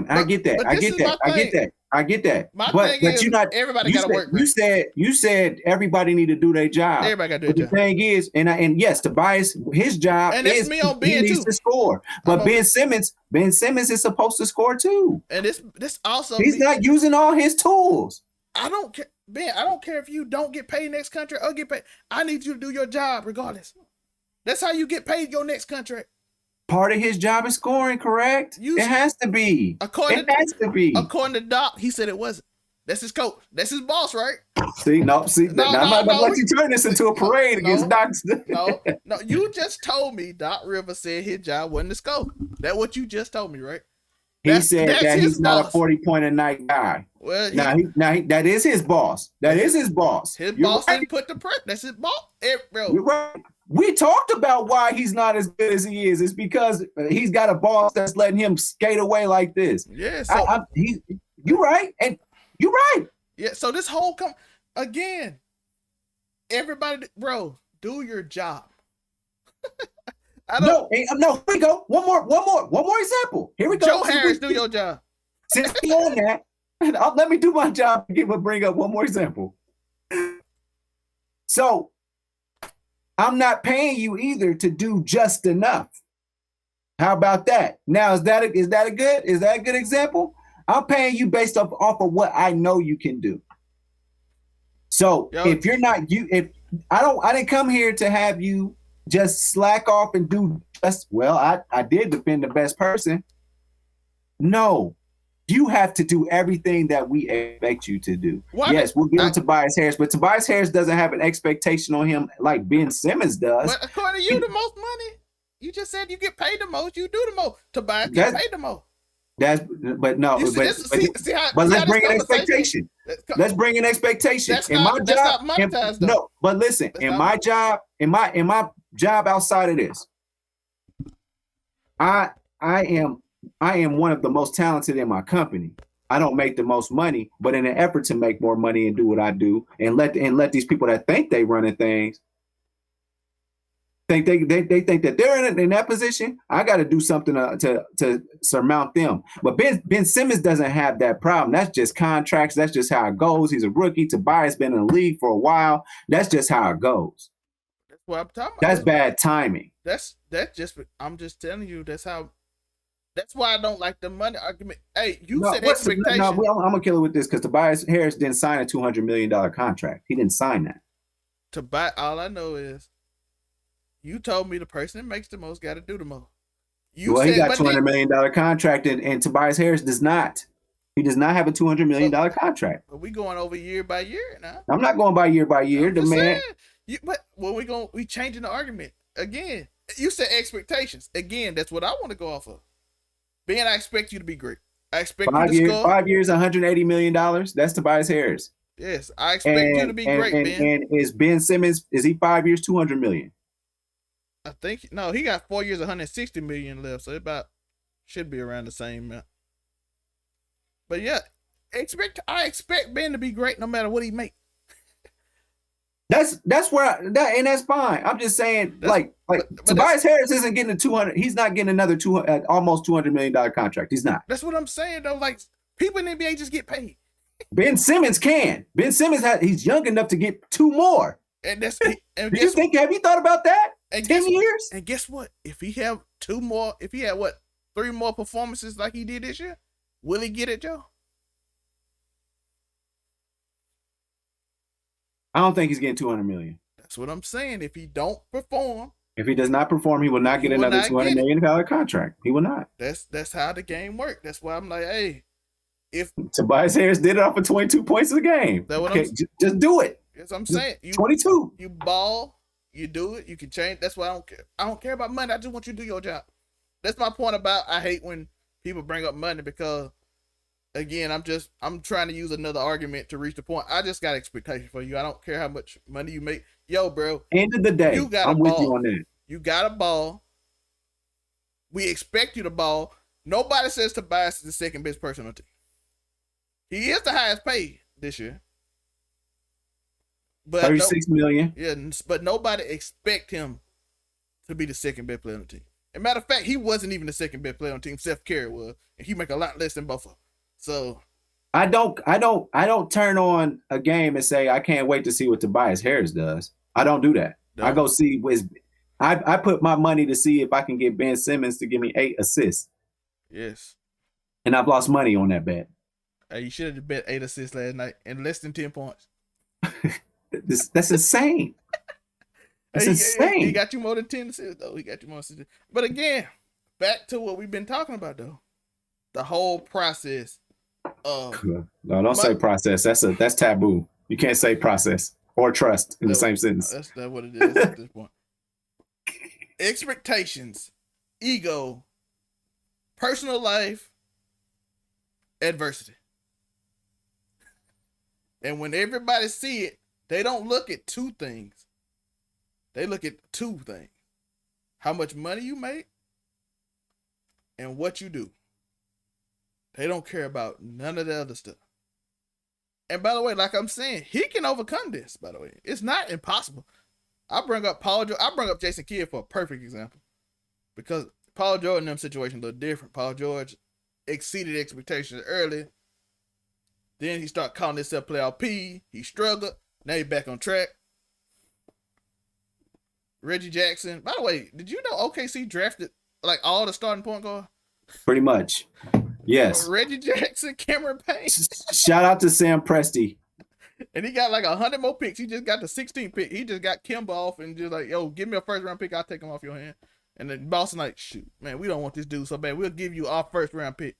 I get that. I get that. But you're not. Everybody got to work. You said everybody need to do their job. Everybody got to do their job. The thing is, and yes, Tobias, his job and is me on Ben he needs too. to score. But Ben Simmons is supposed to score too. And this also he's not using all his tools. I don't care, Ben. I don't care if you don't get paid next contract or get paid. I need you to do your job regardless. That's how you get paid your next contract. Part of his job is scoring, correct? It has to be. According to Doc, he said it wasn't. That's his coach. That's his boss, right? I'm not let you turn this into a parade against Doc. No, you just told me Doc Rivers said his job wasn't to score. That's what you just told me, right? He said that he's not a 40-point-a-night guy. Well, that is his boss. His boss didn't put the pressure. That's his boss. Bro. You're right. We talked about why he's not as good as he is. It's because he's got a boss that's letting him skate away like this. Yeah, you're right, and you're right. Yeah, so this whole again, everybody, bro, do your job. No, here we go. One more example. Here we go. Joe Harris, do your job. Since we're on that, let me do my job and bring up one more example. So, I'm not paying you either to do just enough. How about that? Now, is that a good example? I'm paying you based off of what I know you can do. So if you're not I didn't come here to have you just slack off and do I did defend the best person. No, you have to do everything that we expect you to do. Yes, we'll give him Tobias Harris, but Tobias Harris doesn't have an expectation on him like Ben Simmons does. But according to you, the most money. You just said you get paid the most. You do the most. Tobias gets paid the most. Let's bring an expectation. Let's bring an expectation. But listen, my job outside of this, I am one of the most talented in my company. I don't make the most money, but in an effort to make more money and do what I do, and let these people that think they running things think they think that they're in that position. I got to do something to surmount them. But Ben Simmons doesn't have that problem. That's just contracts. That's just how it goes. He's a rookie. Tobias been in the league for a while. That's just how it goes. That's what I'm talking about. That's bad timing. I'm just telling you. That's why I don't like the money argument. Hey, said expectation. I'm gonna kill it with this because Tobias Harris didn't sign a $200 million contract. He didn't sign that. All I know is you told me the person that makes the most got to do the most. He got $200 million contract, and Tobias Harris does not. He does not have a $200 million contract. But we going over year by year now. I'm not going by year by year. The man. We changing the argument again. You said expectations again. That's what I want to go off of. Ben, I expect you to be great. I expect you to score. 5 years, $180 million. That's Tobias Harris. Yes, I expect you to be great, Ben. And is Ben Simmons? Is he 5 years, $200 million? I think he got 4 years, $160 million left, so it should be around the same amount. But yeah, I expect Ben to be great no matter what he makes. That's that's fine. I'm just saying, but Tobias Harris isn't getting a 200. He's not getting another almost $200 million contract. He's not. That's what I'm saying though. Like people in the NBA just get paid. Ben Simmons can. Ben Simmons he's young enough to get 2 more. And that's. Have you thought about that? 10 years. And guess what? If he have 2 more, if he had 3 more performances like he did this year, will he get it, Joe? I don't think he's getting $200 million. That's what I'm saying. If he don't perform, if he does not perform, he will not get another $200 million contract. He will not. That's how the game works. That's why I'm like, hey, if Tobias Harris did it off of 22 points a game. That what okay, just do it. That's what I'm saying. 22. You ball, you do it, you can change. That's why I don't care. I don't care about money. I just want you to do your job. That's my point about I hate when people bring up money because again, I'm trying to use another argument to reach the point. I just got expectations for you. I don't care how much money you make. Yo, bro. End of the day, I'm with you on that. You got a ball. We expect you to ball. Nobody says Tobias is the second best person on the team. He is the highest paid this year. But 36 million. Yeah, but nobody expect him to be the second best player on the team. As a matter of fact, he wasn't even the second best player on the team. Seth Curry was, and he make a lot less than both of them. So I don't turn on a game and say I can't wait to see what Tobias Harris does. I don't do that. No. I go see I put my money to see if I can get Ben Simmons to give me 8 assists. Yes. And I've lost money on that bet. You should have bet 8 assists last night and less than 10 points. That's insane. That's insane. He got you more than 10 assists, though. He got you more assists. But again, back to what we've been talking about, though. The whole process of no, don't say process. That's taboo. You can't say process or trust in the same sentence. That's what it is at this point. Expectations, ego, personal life, adversity. And when everybody see it, they don't look at 2 things. They look at 2 things. How much money you make and what you do. They don't care about none of the other stuff. And by the way, like I'm saying, he can overcome this, by the way. It's not impossible. I bring up Jason Kidd for a perfect example. Because Paul George in them situation a little different. Paul George exceeded expectations early. Then he started calling himself playoff P. He struggled. Now he's back on track. Reggie Jackson. By the way, did you know OKC drafted like all the starting point guards? Pretty much. Yes. Reggie Jackson, Cameron Payne. Shout out to Sam Presti. And he got like 100 more picks. He just got the 16th pick. He just got Kemba off and just like, yo, give me a first round pick. I'll take him off your hand. And then Boston like, shoot, man, we don't want this dude so bad. We'll give you our first round pick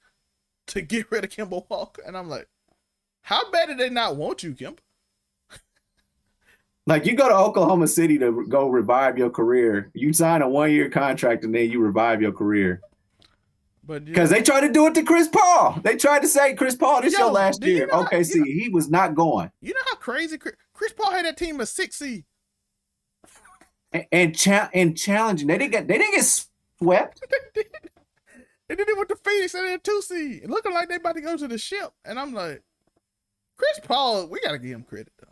to get rid of Kemba Walker. And I'm like, how bad did they not want you, Kemba? Like, you go to Oklahoma City to go revive your career. You sign a 1-year contract and then you revive your career. Because they tried to do it to Chris Paul. They tried to say, Chris Paul, this your last year. OKC, he was not going. You know how crazy Chris Paul had that team a 6 seed. And challenging. They didn't get swept. And then they went to Phoenix and they're 2 seed. Looking like they about to go to the ship. And I'm like, Chris Paul, we got to give him credit, though.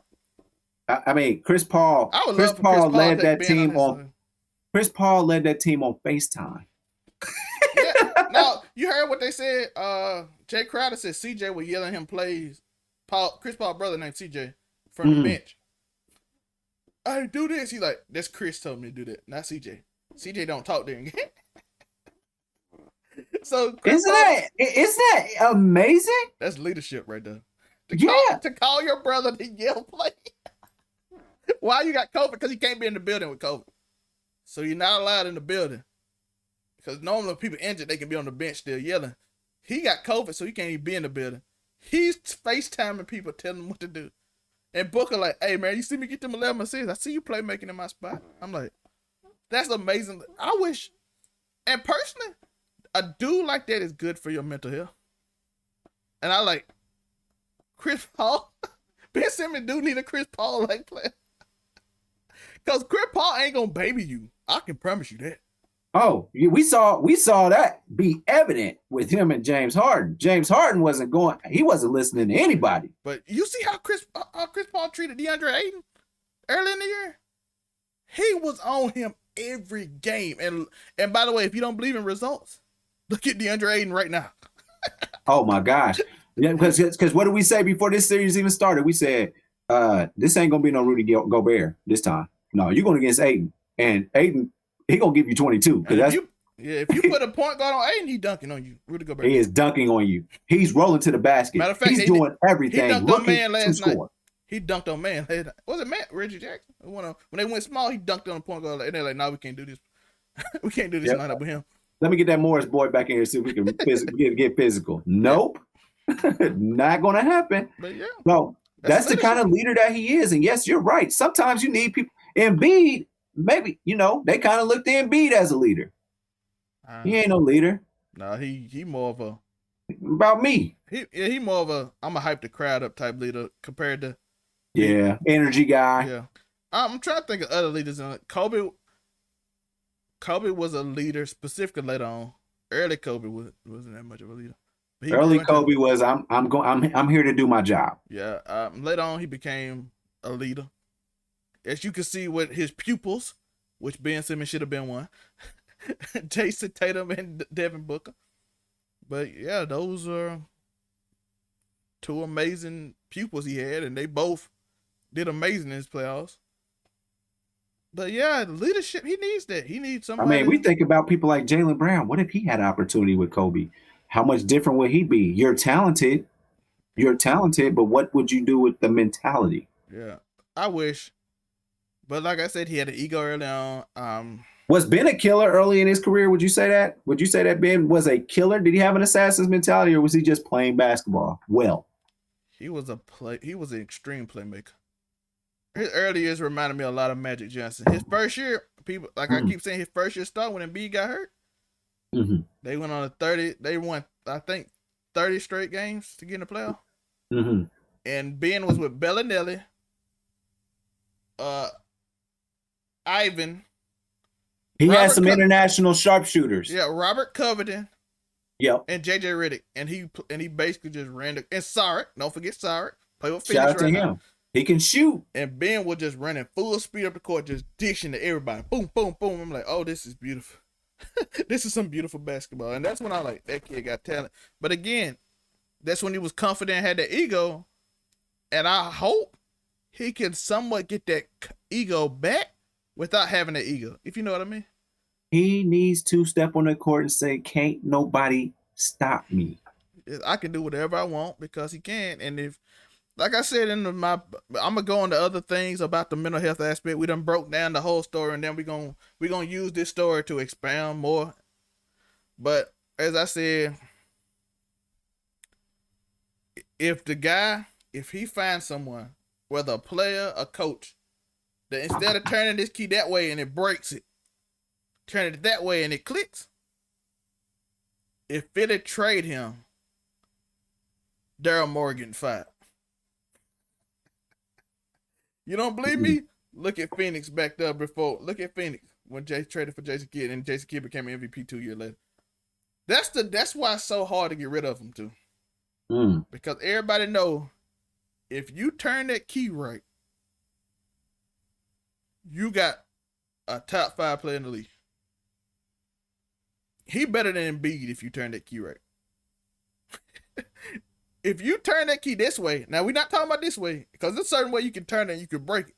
I mean, Chris Paul led that team on. Chris Paul led that team on FaceTime. Yeah. Now, you heard what they said. Jay Crowder said CJ was yelling him plays. Chris Paul's brother named CJ from the bench. I do this. He's like, that's Chris told me to do that, not CJ. CJ don't talk during game. So isn't that amazing? That's leadership right there. To call your brother to yell play. Why you got COVID? Because he can't be in the building with COVID. So you're not allowed in the building. Because normally when people injured, they can be on the bench still yelling. He got COVID, so he can't even be in the building. He's FaceTiming people, telling them what to do. And Booker like, hey, man, you see me get them 11 assists? I see you playmaking in my spot. I'm like, that's amazing. I wish, and personally, a dude like that is good for your mental health. And I like Chris Paul. Ben Simmons do need a Chris Paul-like player. Because Chris Paul ain't going to baby you. I can promise you that. Oh, we saw that be evident with him and James Harden. James Harden wasn't listening to anybody. But you see how Chris Paul treated DeAndre Ayton early in the year? He was on him every game. And by the way, if you don't believe in results, look at DeAndre Ayton right now. Oh my gosh. Yeah, because what did we say before this series even started? We said, this ain't gonna be no Rudy Gobert this time. No, you're going against Ayton. And Ayton, he gonna give you 22. If you put a point guard on Ayton, he dunking on you. Rudy Gobert. He is dunking on you. He's rolling to the basket. Matter of fact, he's doing everything. He dunked on man last night. He dunked on man. Was it Matt? Reggie Jackson? When they went small, he dunked on the point guard. And they're like, we can't do this. We can't do this lineup with him. Let me get that Morris boy back in here so we can get physical. Nope. Not gonna happen. But yeah, No, that's the kind of leader that he is. And yes, you're right. Sometimes you need people. Embiid, maybe, they kind of looked at Embiid as a leader. He ain't no leader. No, he more of a about me. He more of a I'm a hype the crowd up type leader compared to energy guy. Yeah. I'm trying to think of other leaders. Kobe was a leader specifically later on. Early Kobe wasn't that much of a leader. Early Kobe was I'm here to do my job. Yeah. Later on he became a leader. As you can see with his pupils, which Ben Simmons should have been one. Jason Tatum and Devin Booker. But yeah, those are two amazing pupils he had, and they both did amazing in his playoffs. But yeah, leadership, he needs that. He needs somebody. I mean, we think about people like Jaylen Brown. What if he had an opportunity with Kobe? How much different would he be? You're talented, but what would you do with the mentality? Yeah, I wish. But like I said, he had an ego early on. Was Ben a killer early in his career? Would you say that? Would you say that Ben was a killer? Did he have an assassin's mentality, or was he just playing basketball well? He was an extreme playmaker. His early years reminded me a lot of Magic Johnson. His first year, people I keep saying, his first year start when Embiid got hurt. Mm-hmm. They went on they won, I think, 30 straight games to get in the playoff. Mm-hmm. And Ben was with Bellinelli, Ivan. He had some international sharpshooters. Yeah, Robert Covington. Yep. And JJ Redick, and he basically just ran and Saric. Don't forget Saric. Play with Phoenix. Shout out to him. Now. He can shoot. And Ben was just running full speed up the court, just dishing to everybody. Boom, boom, boom. I'm like, oh, this is beautiful. This is some beautiful basketball. And that's when I like, that kid got talent. But again, that's when he was confident, had that ego. And I hope he can somewhat get that ego back without having that ego, if you know what I mean. He needs to step on the court and say, can't nobody stop me. I can do whatever I want because he can. And if, like I said, I'm going to go into other things about the mental health aspect. We done broke down the whole story, and then we're gonna use this story to expound more. But as I said, if he finds someone, whether a player, a coach, that instead of turning this key that way and it breaks it, turn it that way and it clicks, if Philly trade him, Daryl Morgan fired. You don't believe me? Look at Phoenix back there before. Look at Phoenix when Jay traded for Jason Kidd, and Jason Kidd became MVP 2 years later. That's why it's so hard to get rid of him too. Because everybody know if you turn that key right, you got a top 5 player in the league. He better than Embiid if you turn that key right. If you turn that key this way, now we're not talking about this way, because there's a certain way you can turn it and you can break it.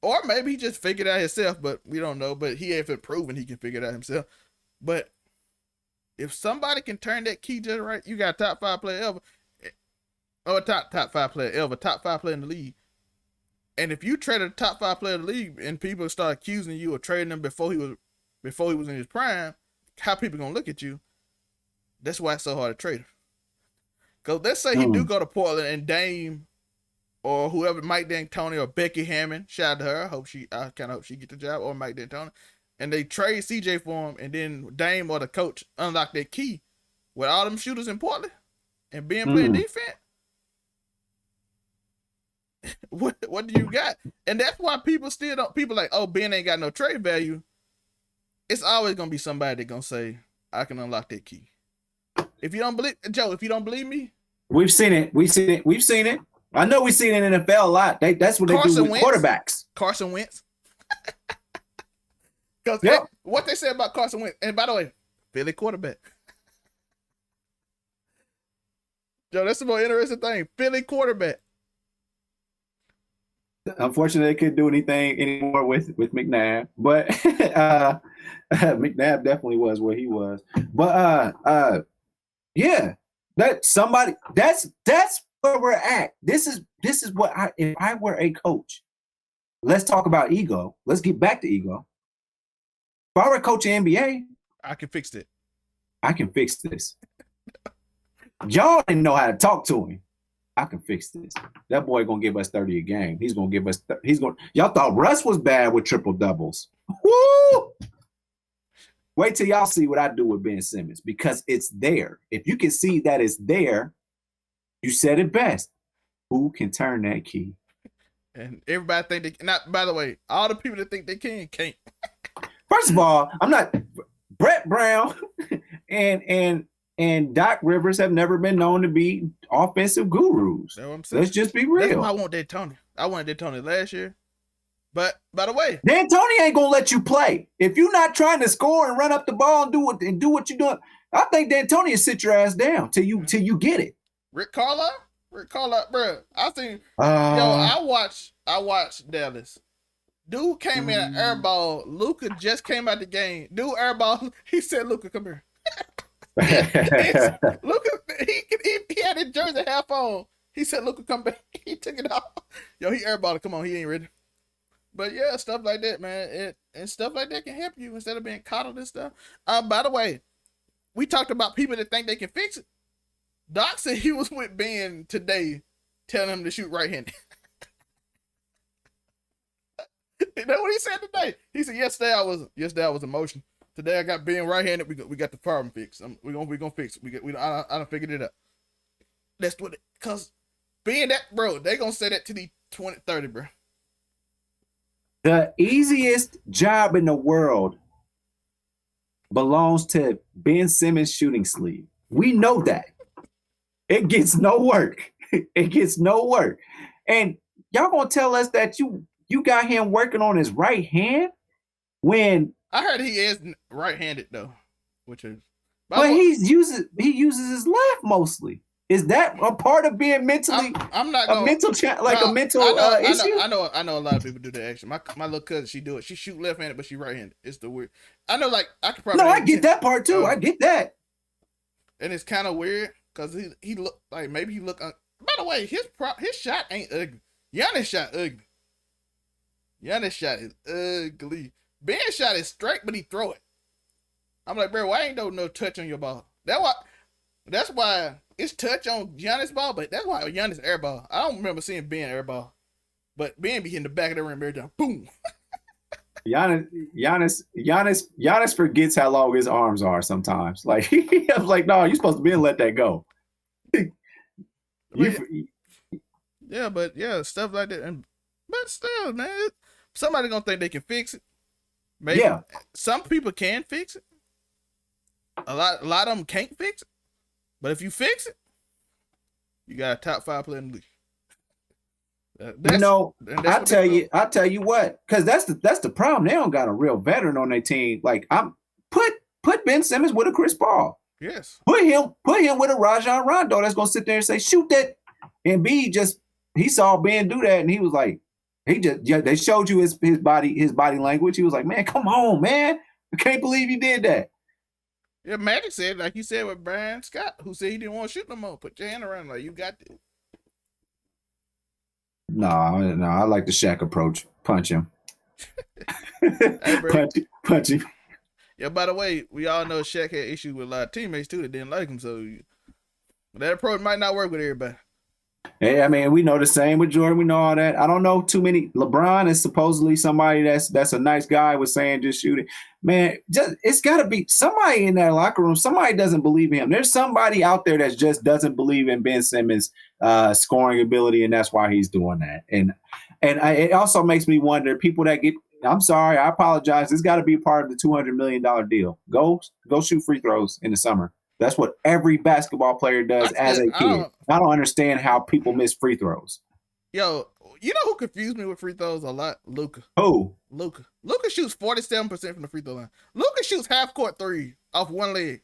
Or maybe he just figured it out himself, but we don't know. But he hasn't proven he can figure it out himself. But if somebody can turn that key just right, you got a top 5 player ever. Or top 5 player ever, top 5 player in the league. And if you traded a top 5 player in the league and people start accusing you of trading him before he was in his prime, how people gonna look at you? That's why it's so hard to trade him. Because let's say he do go to Portland and Dame or whoever, Mike D'Antoni or Becky Hammond, shout out to her. I kind of hope she get the job, or Mike D'Antoni. And they trade CJ for him, and then Dame or the coach unlock that key with all them shooters in Portland and being playing defense. What do you got? And that's why people like, oh, Ben ain't got no trade value. It's always gonna be somebody that gonna say, I can unlock that key. If you don't believe me, we've seen it. I know we've seen it in the NFL a lot. That's what they do with quarterbacks. Carson Wentz. Because what they say about Carson Wentz, and by the way, Philly quarterback. Joe, that's the most interesting thing. Philly quarterback. Unfortunately, they couldn't do anything anymore with McNabb, but McNabb definitely was where he was. But yeah, that's where we're at. This is what if I were a coach. Let's talk about ego. Let's get back to ego. If I were a coach in NBA, I can fix it. I can fix this. Y'all didn't know how to talk to him. I can fix this. That boy gonna give us 30 a game. He's gonna give us. Y'all thought Russ was bad with triple doubles. Woo! Wait till y'all see what I do with Ben Simmons because it's there. If you can see that it's there, you said it best. Who can turn that key? And everybody think they not. By the way, all the people that think they can't. First of all, I'm not. Brett Brown and Doc Rivers have never been known to be offensive gurus. That's what I'm saying. Let's just be real. That's why I want DAntoni. I wanted DAntoni last year. But by the way, DAntoni ain't gonna let you play. If you're not trying to score and run up the ball and do what you're doing, I think DAntoni will sit your ass down till you get it. Rick Carlisle, bro. I watched Dallas. Dude came in an airball. Luka just came out the game. Dude airball. He said, "Luka, come here." Luka, he had his jersey half on. He said, "Luka, come back." He took it off. Yo, he airballed. Come on, he ain't ready. But yeah, stuff like that, man. And stuff like that can help you instead of being coddled and stuff. By the way, we talked about people that think they can fix it. Doc said he was with Ben today, telling him to shoot right-handed. You know what he said today? He said yesterday I was emotional. Today I got Ben right-handed. We got the problem fixed. We gonna fix it. I done figured it out. That's what cause being that bro, they gonna say that to the 2030, bro. The easiest job in the world belongs to Ben Simmons' shooting sleeve. We know that. It gets no work. It gets no work. And y'all gonna tell us that you got him working on his right hand when I heard he is right-handed though, which is but he uses his left mostly. Is that a part of being mentally? I'm not gonna, a mental issue. I know a lot of people do that. Actually, my little cousin, she do it. She shoot left-handed, but she right-handed. It's the weird. I know, like I could probably. No, I get that part too. I get that. And it's kind of weird because he look like maybe he look. By the way, his shot ain't ugly. Giannis shot ugly. Giannis shot is ugly. Ben's shot is straight, but he throw it. I'm like, bro, why ain't no touch on your ball? That's why it's touch on Giannis' ball, but that's why Giannis airball. I don't remember seeing Ben airball, but Ben be hitting the back of the rim every time. Boom. Giannis forgets how long his arms are sometimes. Like I was like, no, you're supposed to be and let that go. Stuff like that. But still, man, somebody gonna think they can fix it. Maybe some people can fix it. A lot of them can't fix it. But if you fix it, you got a top 5 player in the league. I'll tell you what, because that's the problem. They don't got a real veteran on their team. Like put Ben Simmons with a Chris Paul. Yes. Put him with a Rajon Rondo that's gonna sit there and say, shoot that. And Embiid he saw Ben do that and he was like, they showed you his body language. He was like, man, come on, man. I can't believe you did that. Yeah, Magic said, like you said with Brian Scott, who said he didn't want to shoot no more. Put your hand around like you got to. No, I like the Shaq approach. Punch him. Hey, punch him. Yeah, by the way, we all know Shaq had issues with a lot of teammates too that didn't like him, so that approach might not work with everybody. Hey, I mean, we know the same with Jordan. We know all that. I don't know too many. LeBron is supposedly somebody that's a nice guy with saying just shoot it. Man, it's got to be somebody in that locker room. Somebody doesn't believe in him. There's somebody out there that just doesn't believe in Ben Simmons' scoring ability, and that's why he's doing that. And it also makes me wonder, people that get – I'm sorry, I apologize. It's got to be part of the $200 million deal. Go shoot free throws in the summer. That's what every basketball player does as a kid. I don't understand how people miss free throws. Yo, you know who confused me with free throws a lot? Luka. Who? Luka. Luka shoots 47% from the free throw line. Luka shoots half court 3 off one leg,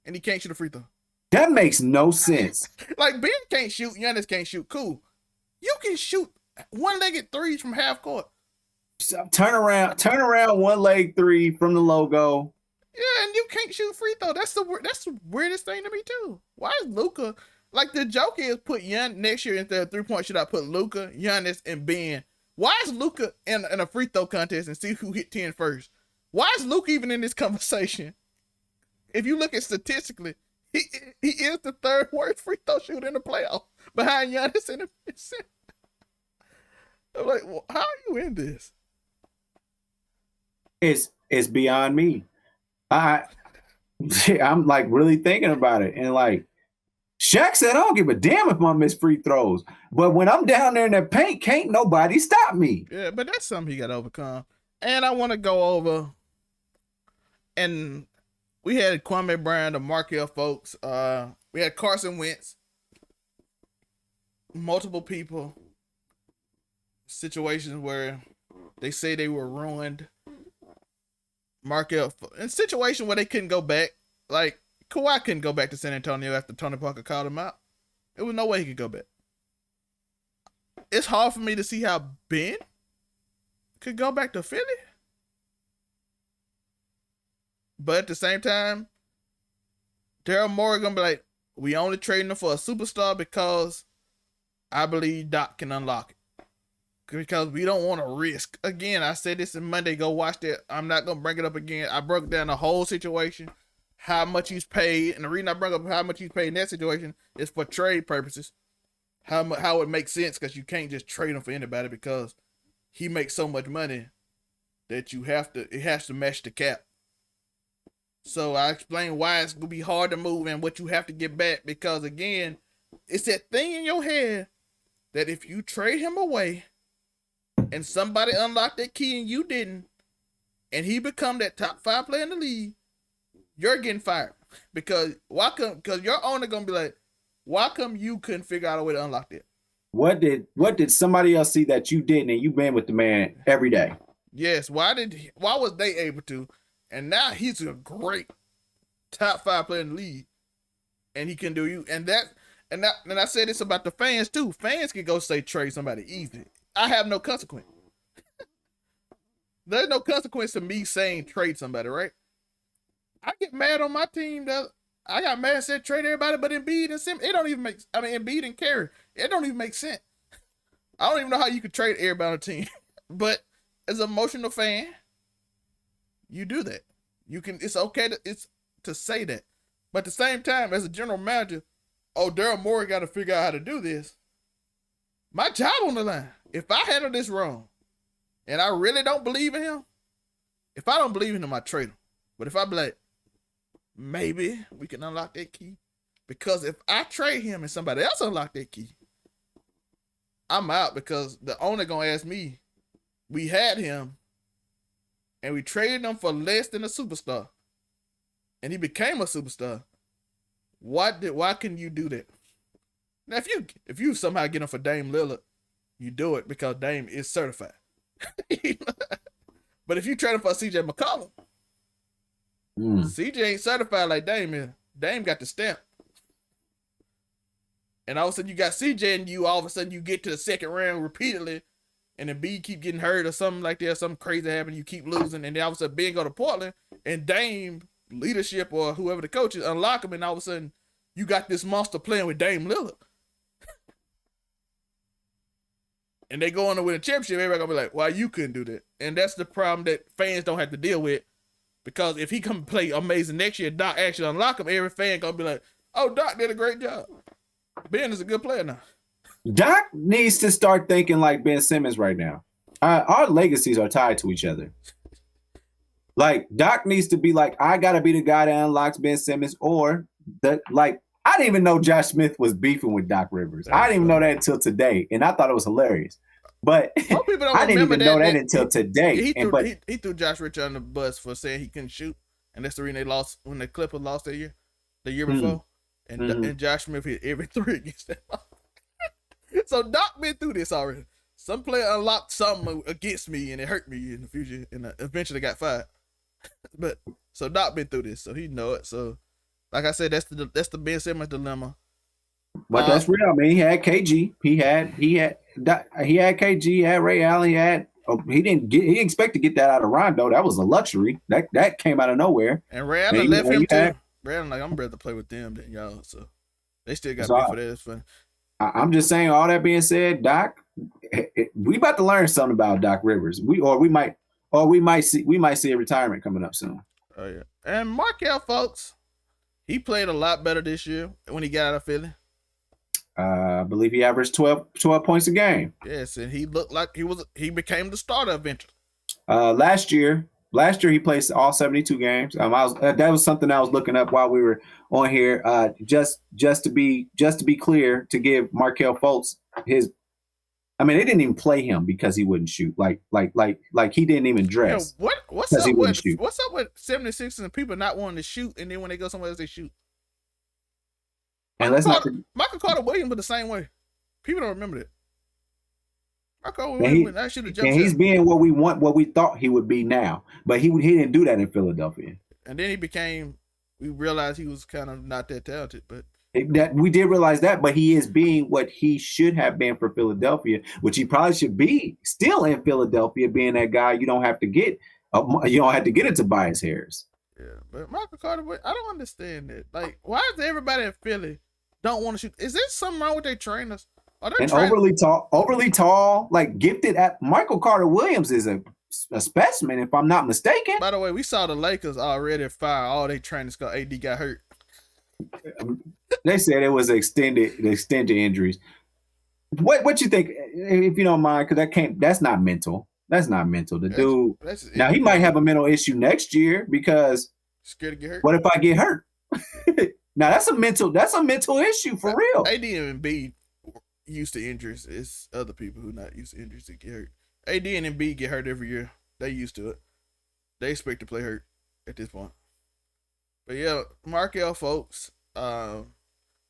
and he can't shoot a free throw. That makes no sense. Like Ben can't shoot, Giannis can't shoot. Cool. You can shoot one-legged threes from half court. So turn around one leg 3 from the logo. Yeah, and you can't shoot free throw. That's the weirdest thing to me too. Why is Luka like the joke is put Giannis next year instead of 3-point shootout? Put Luka, Giannis, and Ben. Why is Luka in a free throw contest and see who hit 10 first? Why is Luka even in this conversation? If you look at statistically, He he is the third worst free throw shooter in the playoff, behind Giannis and I'm like, well, how are you in this? It's beyond me. I I'm like really thinking about it, and like Shaq said, I don't give a damn if I miss free throws, but when I'm down there in that paint, can't nobody stop me. Yeah, but that's something he got to overcome. And I want to go over, and we had Kwame Brown, the Markel folks. We had Carson Wentz, multiple people, situations where they say they were ruined. Markel, in situation where they couldn't go back, like Kawhi couldn't go back to San Antonio after Tony Parker called him out. There was no way he could go back. It's hard for me to see how Ben could go back to Philly. But at the same time, Daryl Morey gonna be like, we only trading him for a superstar because I believe Doc can unlock it. Because we don't want to risk. Again, I said this on Monday. Go watch that. I'm not gonna bring it up again. I broke down the whole situation, how much he's paid, and the reason I bring up how much he's paid in that situation is for trade purposes. How it makes sense, because you can't just trade him for anybody because he makes so much money that it has to match the cap. So I explained why it's gonna be hard to move and what you have to get back, because again, it's that thing in your head that if you trade him away and somebody unlocked that key and you didn't, and he become that top 5 player in the league, you're getting fired. Because your owner gonna be like, why come you couldn't figure out a way to unlock that? What did somebody else see that you didn't, and you've been with the man every day? Yes, why was they able to? And now he's a great top 5 player in the league, and he can do you. And I said this about the fans too. Fans can go say trade somebody easy. I have no consequence. There's no consequence to me saying trade somebody, right? I get mad on my team that I got mad and said trade everybody but Embiid and Simmons. It don't even make. I mean, Embiid and Carey. It don't even make sense. I don't even know how you could trade everybody on the team. But as an emotional fan, you do that. You can. It's okay to say that. But at the same time, as a general manager, Daryl Morey got to figure out how to do this. My job on the line. If I handle this wrong, and I really don't believe in him, if I don't believe in him, I trade him. But if I be like, maybe we can unlock that key, because if I trade him and somebody else unlock that key, I'm out, because the owner gonna ask me, we had him and we traded him for less than a superstar, and he became a superstar. Why can you do that? Now, if you somehow get him for Dame Lillard, you do it because Dame is certified. But if you trade him for CJ McCollum, CJ ain't certified like Dame is. Dame got the stamp. And all of a sudden you got CJ, and all of a sudden you get to the second round repeatedly, and then B keep getting hurt or something like that, something crazy happen, you keep losing, and then all of a sudden Ben go to Portland, and Dame leadership or whoever the coach is unlock him, and all of a sudden you got this monster playing with Dame Lillard. And they go on to win a championship, everybody gonna be like, why you couldn't do that? And that's the problem that fans don't have to deal with. Because if he come play amazing next year, Doc actually unlock him, every fan gonna be like, oh, Doc did a great job. Ben is a good player now. Doc needs to start thinking like Ben Simmons right now. Our legacies are tied to each other. Like, Doc needs to be like, I gotta be the guy that unlocks Ben Simmons, or I didn't even know Josh Smith was beefing with Doc Rivers. I didn't even know that until today, and I thought it was hilarious. But I didn't even know that until today. He threw Josh Richard on the bus for saying he couldn't shoot, and that's the reason they lost when the Clippers lost the year before. And Josh Smith hit every 3 against them. So Doc been through this already. Some player unlocked something against me, and it hurt me in the future, and eventually got fired. But so Doc been through this, so he know it. So, like I said, that's the Ben Simmons dilemma. But that's real. I mean, he had KG. He had KG. He had Ray Allen. He didn't expect to get that out of Rondo. That was a luxury. That came out of nowhere. And Ray Allen left him too. Ray Allen like, I'm better to play with them than y'all. So they still got me for that. It's fun. I'm just saying. All that being said, Doc, we about to learn something about Doc Rivers. We might see a retirement coming up soon. Oh yeah. And Markel, folks, He played a lot better this year when he got out of Philly. I believe he averaged 12 points a game. Yes, and he looked like he became the starter eventually. Last year he played all 72 games. That was something I was looking up while we were on here. Just to be clear, to give Markelle Fultz his. I mean, they didn't even play him because he wouldn't shoot. Like he didn't even dress. Yeah, what's up with 76ers and people not wanting to shoot, and then when they go somewhere else they shoot? And Michael Carter Williams was the same way. People don't remember that. Michael Williams I should have jumped. And he's being what we thought he would be now. But he didn't do that in Philadelphia. And then we realized he was kind of not that talented, but we did realize that, but he is being what he should have been for Philadelphia, which he probably should be still in Philadelphia, being that guy you don't have to get it Tobias Harris. Yeah, but Michael Carter, I don't understand that. Like, why is everybody in Philly don't want to shoot? Is there something wrong with their trainers? Overly tall, like gifted at Michael Carter Williams is a specimen, if I'm not mistaken. By the way, we saw the Lakers already fire all their trainers because AD got hurt. They said it was extended injuries. What you think, if you don't mind, because that's not mental. That's not mental. Dude. Now he might have a mental issue next year because scared to get hurt. What if I get hurt? Now that's a mental issue for real. AD and Embiid used to injuries. It's other people who not used to injuries that get hurt. AD and Embiid get hurt every year. They used to it. They expect to play hurt at this point. But yeah, Markelle Fultz.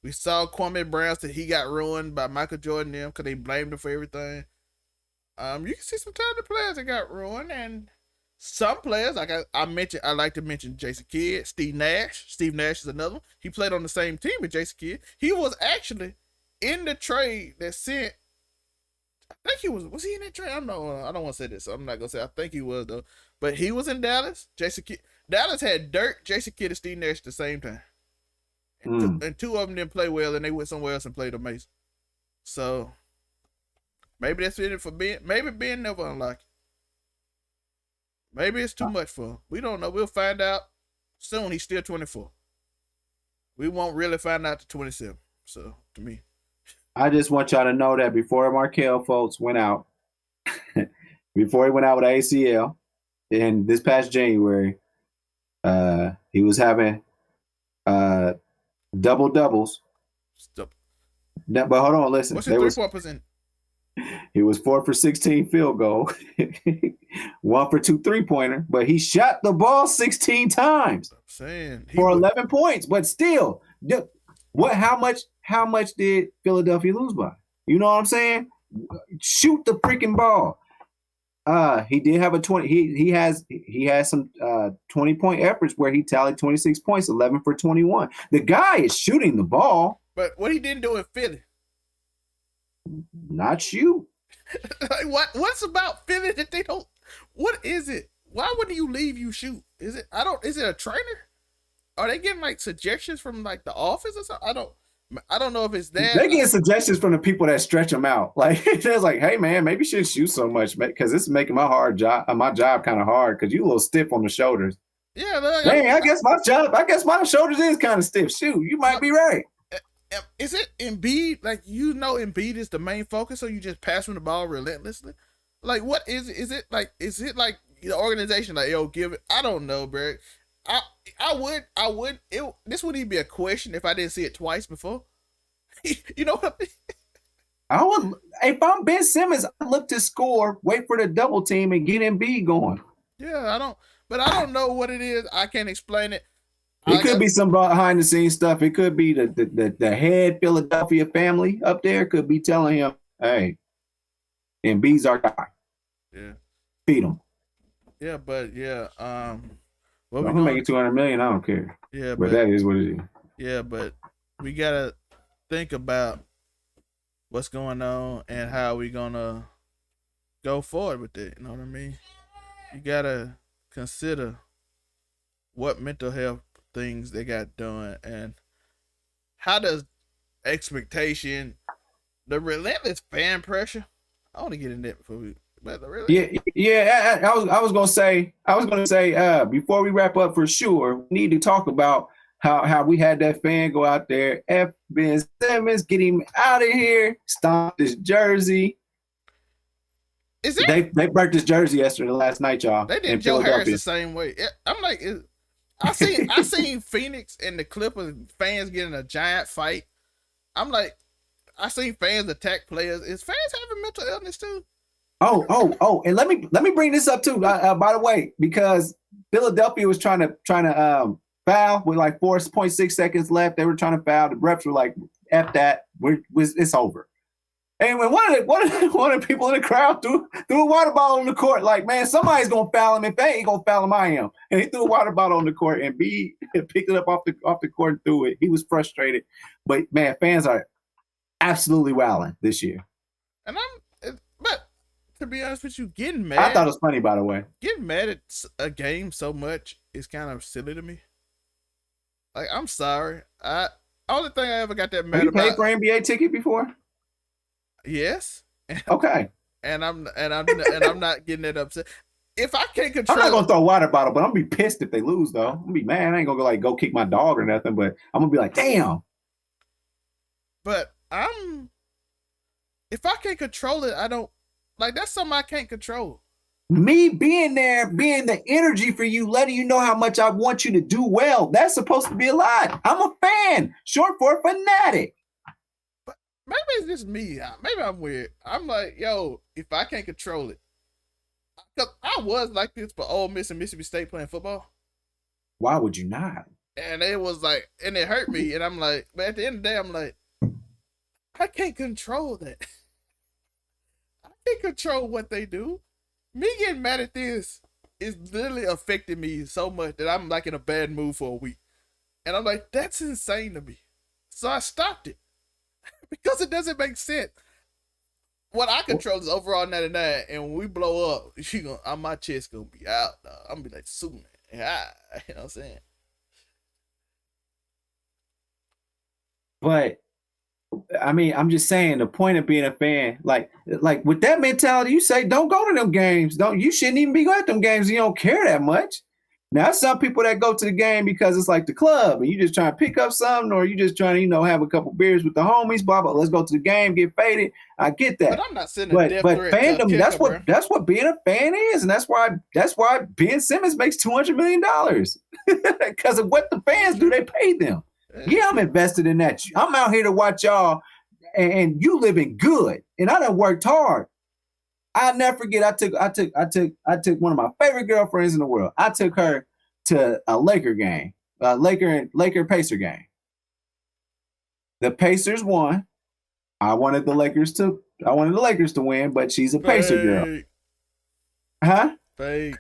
We saw Kwame Brown said he got ruined by Michael Jordan and them because they blamed him for everything. You can see some talented players that got ruined, and some players like I like to mention Jason Kidd, Steve Nash. Steve Nash is another one. He played on the same team with Jason Kidd. He was actually in the trade that sent. I think he was he in that trade? I don't know. I don't want to say this, so I'm not gonna say. I think he was though. But he was in Dallas. Jason Kidd. Dallas had Dirk, Jason Kidd, and Steve Nash at the same time. And two of them didn't play well, and they went somewhere else and played amazing. So maybe that's it for Ben. Maybe Ben never unlocked. Maybe it's too much for him. We don't know. We'll find out soon. He's still 24. We won't really find out to 27. So to me, I just want y'all to know that before Markelle Fultz went out, before he went out with ACL, in this past January, he was having double doubles. But hold on, listen. What's your 3-point%? He was 4 for 16 field goal, 1 for 2 3-pointer, but he shot the ball 16 times for 11 points. But still, how much did Philadelphia lose by? You know what I'm saying? Shoot the freaking ball. He did have a 20. He has some 20-point efforts where he tallied 26 points, 11 for 21. The guy is shooting the ball. But what he didn't do in Philly? Not shoot. Like what's about Philly that they don't? What is it? Why wouldn't you leave? You shoot? Is it a trainer? Are they getting like suggestions from like the office or something? I don't know if it's that. They're getting suggestions from the people that stretch them out. Like they're like, hey man, maybe you shouldn't shoot so much because it's making my job kind of hard because you a little stiff on the shoulders. Yeah, I guess my shoulders is kind of stiff. Shoot, you might be right. Is it Embiid? Like, Embiid is the main focus, so you just pass him the ball relentlessly? Like, what is it? Is it like the organization, like, yo, give it? I don't know, bro. This wouldn't even be a question if I didn't see it twice before. You know what I mean? If I'm Ben Simmons, I look to score, wait for the double team, and get Embiid going. Yeah, I don't know what it is. I can't explain it. It could be some behind the scenes stuff. It could be the head Philadelphia family up there could be telling him, hey, Embiid's our guy. Yeah. Feed him. Yeah, but yeah. I'm making $200 million. I don't care. Yeah, but that is what it is. Yeah, but we gotta think about what's going on and how we gonna go forward with it. You know what I mean? You gotta consider what mental health things they got done and how does expectation, the relentless fan pressure. I want to get in that before we. Yeah. I was gonna say before we wrap up, for sure, we need to talk about how we had that fan go out there, F Ben Simmons, get him out of here, stomp his jersey. Is it? They burnt his jersey yesterday, last night, y'all. They did in Joe Harris Philadelphia. the same way. I'm like, I seen Phoenix and the Clippers fans getting a giant fight. I'm like, I seen fans attack players. Is fans having mental illness too? Oh, and let me bring this up too. By the way, because Philadelphia was trying to foul with like 4.6 seconds left. They were trying to foul. The refs were like, "F that, it's over." And when one of the people in the crowd threw a water bottle on the court, like, man, somebody's gonna foul him. If they ain't gonna foul him, I am. And he threw a water bottle on the court, and B picked it up off the court and threw it. He was frustrated, but man, fans are absolutely wilding this year. And but to be honest with you, getting mad. I thought it was funny, by the way. Getting mad at a game so much is kind of silly to me. Like, I'm sorry. Only thing I ever got that mad about. Have you paid for NBA ticket before? Yes. Okay. And I'm not getting that upset. If I can't control, I'm not gonna throw a water bottle, but I'm gonna be pissed if they lose. Though I'm gonna be mad. I ain't gonna go kick my dog or nothing, but I'm gonna be like, damn. But if I can't control it, I don't like. That's something I can't control. Me being there, being the energy for you, letting you know how much I want you to do well. That's supposed to be a lot. I'm a fan, short for fanatic. Maybe it's just me. Maybe I'm weird. I'm like, yo, if I can't control it, because I was like this for Ole Miss and Mississippi State playing football. Why would you not? And it was like, and it hurt me. And I'm like, but at the end of the day, I'm like, I can't control that. I can't control what they do. Me getting mad at this is literally affecting me so much that I'm like in a bad mood for a week. And I'm like, that's insane to me. So I stopped it. Because it doesn't make sense. What I control is overall 99, and when we blow up, my chest gonna be out. I'm gonna be like Superman. You know what I'm saying? But I mean, I'm just saying the point of being a fan, like with that mentality, you say don't go to them games. You shouldn't even be going to them games. You don't care that much. Now, some people that go to the game because it's like the club and you just trying to pick up something, or you just trying to, have a couple beers with the homies, blah, blah. Let's go to the game, get faded. I get that. But I'm not sending a death threat fandom, to a that's what being a fan is. And that's why Ben Simmons makes $200 million because of what the fans do. They pay them. Yeah, I'm invested in that. I'm out here to watch y'all and you living good. And I done worked hard. I'll never forget. I took one of my favorite girlfriends in the world. I took her to a Laker game, Laker Pacer game. The Pacers won. I wanted the Lakers to win, but she's a Pacer girl. Huh? Fake.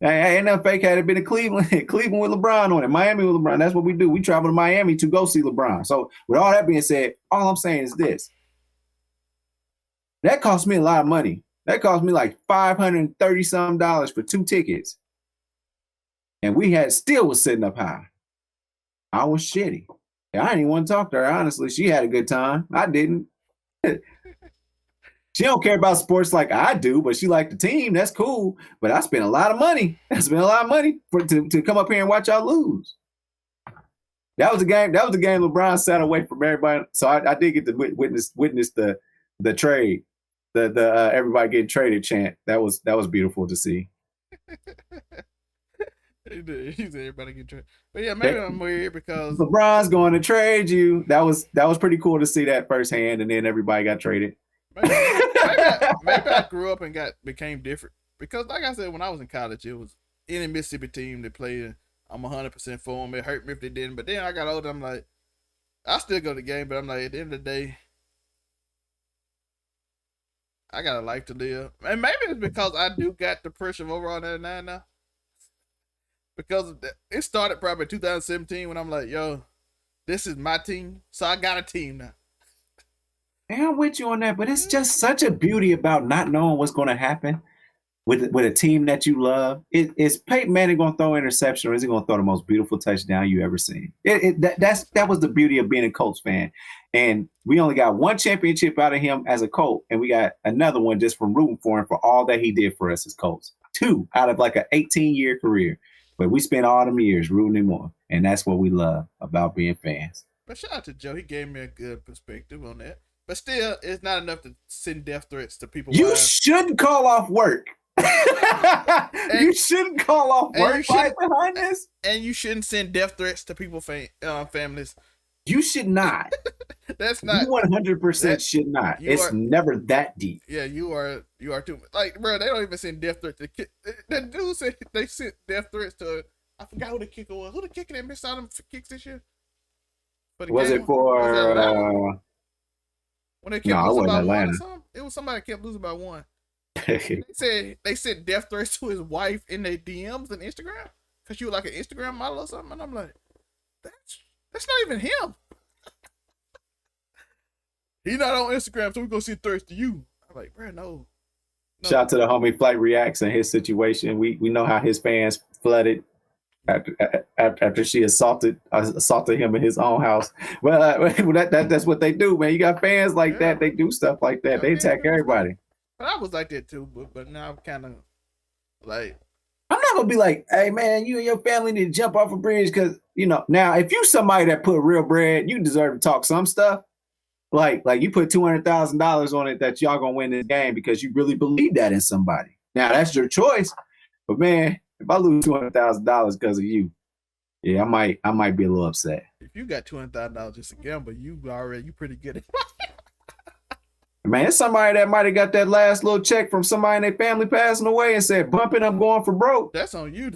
Hey, ain't no fake. Had it been in Cleveland with LeBron on it, Miami with LeBron. That's what we do. We travel to Miami to go see LeBron. So with all that being said, all I'm saying is this. That cost me a lot of money. That cost me like $530 for 2 tickets. And we still was sitting up high. I was shitty. I didn't even want to talk to her, honestly. She had a good time. I didn't. She don't care about sports like I do, but she liked the team. That's cool. But I spent a lot of money. To come up here and watch y'all lose. That was the game. That was the game LeBron sat away from everybody. So I did get to witness the trade. The everybody getting traded chant. That was beautiful to see. He said everybody get traded. But yeah, maybe I'm weird because LeBron's going to trade you. That was pretty cool to see that firsthand, and then everybody got traded. Maybe I grew up and became different. Because like I said, when I was in college, it was any Mississippi team that played, I'm 100% for them. It hurt me if they didn't. But then I got older, I'm like, I still go to the game, but I'm like, at the end of the day, I got a life to live. And maybe it's because I do got the pressure of overall 99 now. Because it started probably 2017 when I'm like, yo, this is my team. So I got a team now. Yeah, I'm with you on that, but it's just such a beauty about not knowing what's going to happen with a team that you love. Is Peyton Manning going to throw an interception, or is he going to throw the most beautiful touchdown you ever seen? That was the beauty of being a Colts fan. And we only got one championship out of him as a Colt, and we got another one just from rooting for him for all that he did for us as Colts. 2 out of like an 18-year career. But we spent all them years rooting him on. And that's what we love about being fans. But shout out to Joe. He gave me a good perspective on that. But still, it's not enough to send death threats to people. You shouldn't call off work. You shouldn't call off work right behind this. And you shouldn't send death threats to people families. You should not. That's not. You 100% should not. It's never that deep. Yeah, you are too much. Like, bro, they don't even send death threats to kids. That dude said they sent death threats to. I forgot who the kicker was. Who the kicker that missed out on kicks this year? Was it for? When they kept losing by one or something? It was somebody that kept losing by one. They said they sent death threats to his wife in their DMs and Instagram because she was like an Instagram model or something. And I'm like, that's not even him. He not on Instagram, so we gonna send threats to you. I'm like, bro, no. Shout out to the homie Flight Reacts and his situation. We know how his fans flooded after she assaulted him in his own house. Well, that's what they do, man. You got fans like that. They do stuff like that. They attack everybody. But I was like that too. But now I'm kind of like, I'm not gonna be like, hey man, you and your family need to jump off a bridge because now if you somebody that put real bread, you deserve to talk some stuff. Like you put $200,000 on it that y'all gonna win this game because you really believe that in somebody. Now that's your choice, but man, if I lose $200,000 because of you, yeah, I might be a little upset. If you got $200,000 just to gamble, you pretty good at it. Man, it's somebody that might have got that last little check from somebody in their family passing away and said, bumping, I'm going for broke. That's on you,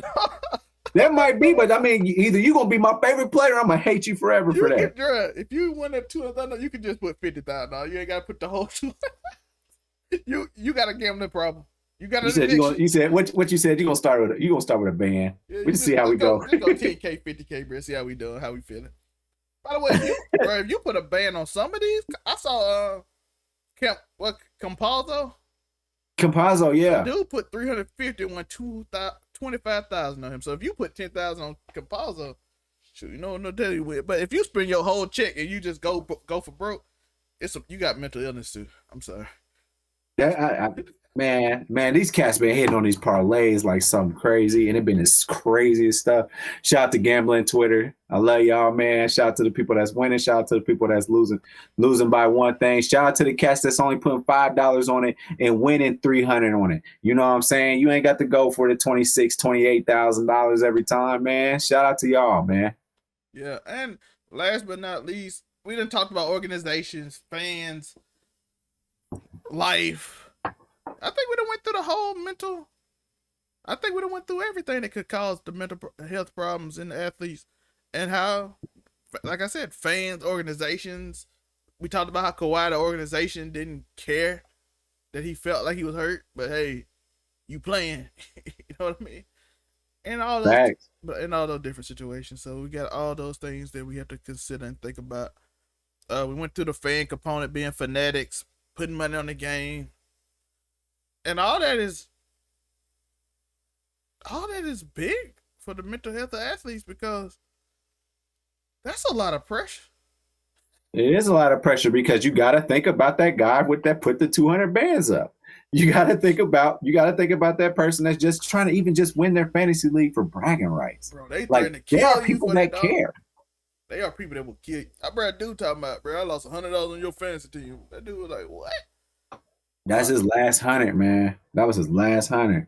That might be, but I mean, either you're going to be my favorite player or I'm going to hate you forever for that. If you win that $200,000, you can just put $50,000. You ain't got to put the whole $200,000. You got a gambling problem. You got. You said what you said. You gonna start with a band. Yeah, we just see how we go. Just go 10K, 50K, bro. See how we doing. How we feeling. By the way, if you put a band on some of these, I saw Compazzo. Compazzo, yeah. The dude put 350 and won 25,000 on him. So if you put 10,000 on Compazzo, shoot, no tell you with. But if you spend your whole check and you just go for broke, you got mental illness too. I'm sorry. Man, these cats been hitting on these parlays like something crazy, and it been this craziest stuff. Shout out to gambling Twitter. I love y'all, man. Shout out to the people that's winning. Shout out to the people that's losing by one thing. Shout out to the cats that's only putting $5 on it and winning $300 on it. You know what I'm saying? You ain't got to go for the $26,000, $28,000 every time, man. Shout out to y'all, man. Yeah, and last but not least, we done talked about organizations, fans, life. I think we done went through the whole mental. I think we done went through everything that could cause the mental health problems in the athletes, and how, like I said, fans, organizations. We talked about how Kawhi, the organization, didn't care that he felt like he was hurt, but hey, you playing, you know what I mean? And all those, but in all those different situations. So we got all those things that we have to consider and think about. We went through the fan component, being fanatics, putting money on the game. And all that is big for the mental health of athletes because that's a lot of pressure. It is a lot of pressure because you got to think about that guy that put the 200 bands up. You got to think about that person that's just trying to even just win their fantasy league for bragging rights. Bro, they threaten to kill you. There are people that care. They are people that will kill you. I bro, dude talking about, bro, I lost $100 on your fantasy team. That dude was like, what? That's his last 100, man. That was his last 100.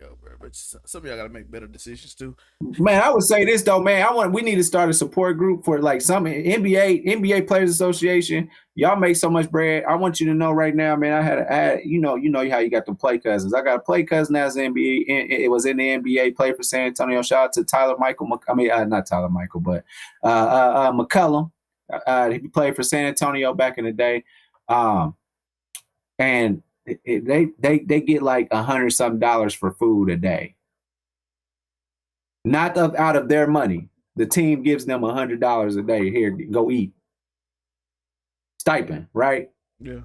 Yo, bro, but some of y'all gotta make better decisions too. Man, I would say this though, man. We need to start a support group for like some NBA Players Association. Y'all make so much bread. I want you to know right now, man. I had you know how you got the play cousins. I got a play cousin that's NBA. It was in the NBA, played for San Antonio. Shout out to Tyler Michael. I mean, not Tyler Michael, but McCullum. He played for San Antonio back in the day. And they get like $100-something for food a day. Not out of their money. The team gives them $100 a day. Here, go eat. Stipend, right? Yeah.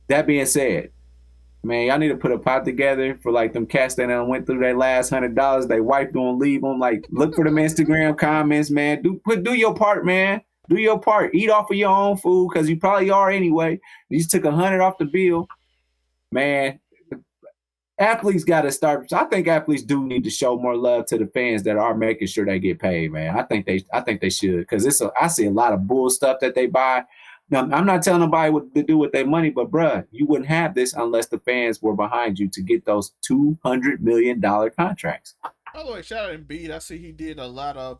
That being said, man, y'all need to put a pot together for like them cats that went through their last $100. They wife don't leave them. Like, look for them Instagram comments, man. Do your part, man. Do your part. Eat off of your own food because you probably are anyway. You just took $100 off the bill. Man, athletes got to start. I think athletes do need to show more love to the fans that are making sure they get paid, man. I think they should, because I see a lot of bull stuff that they buy. Now, I'm not telling nobody what to do with their money, but bruh, you wouldn't have this unless the fans were behind you to get those $200 million contracts. By the way, shout out Embiid. I see he did a lot of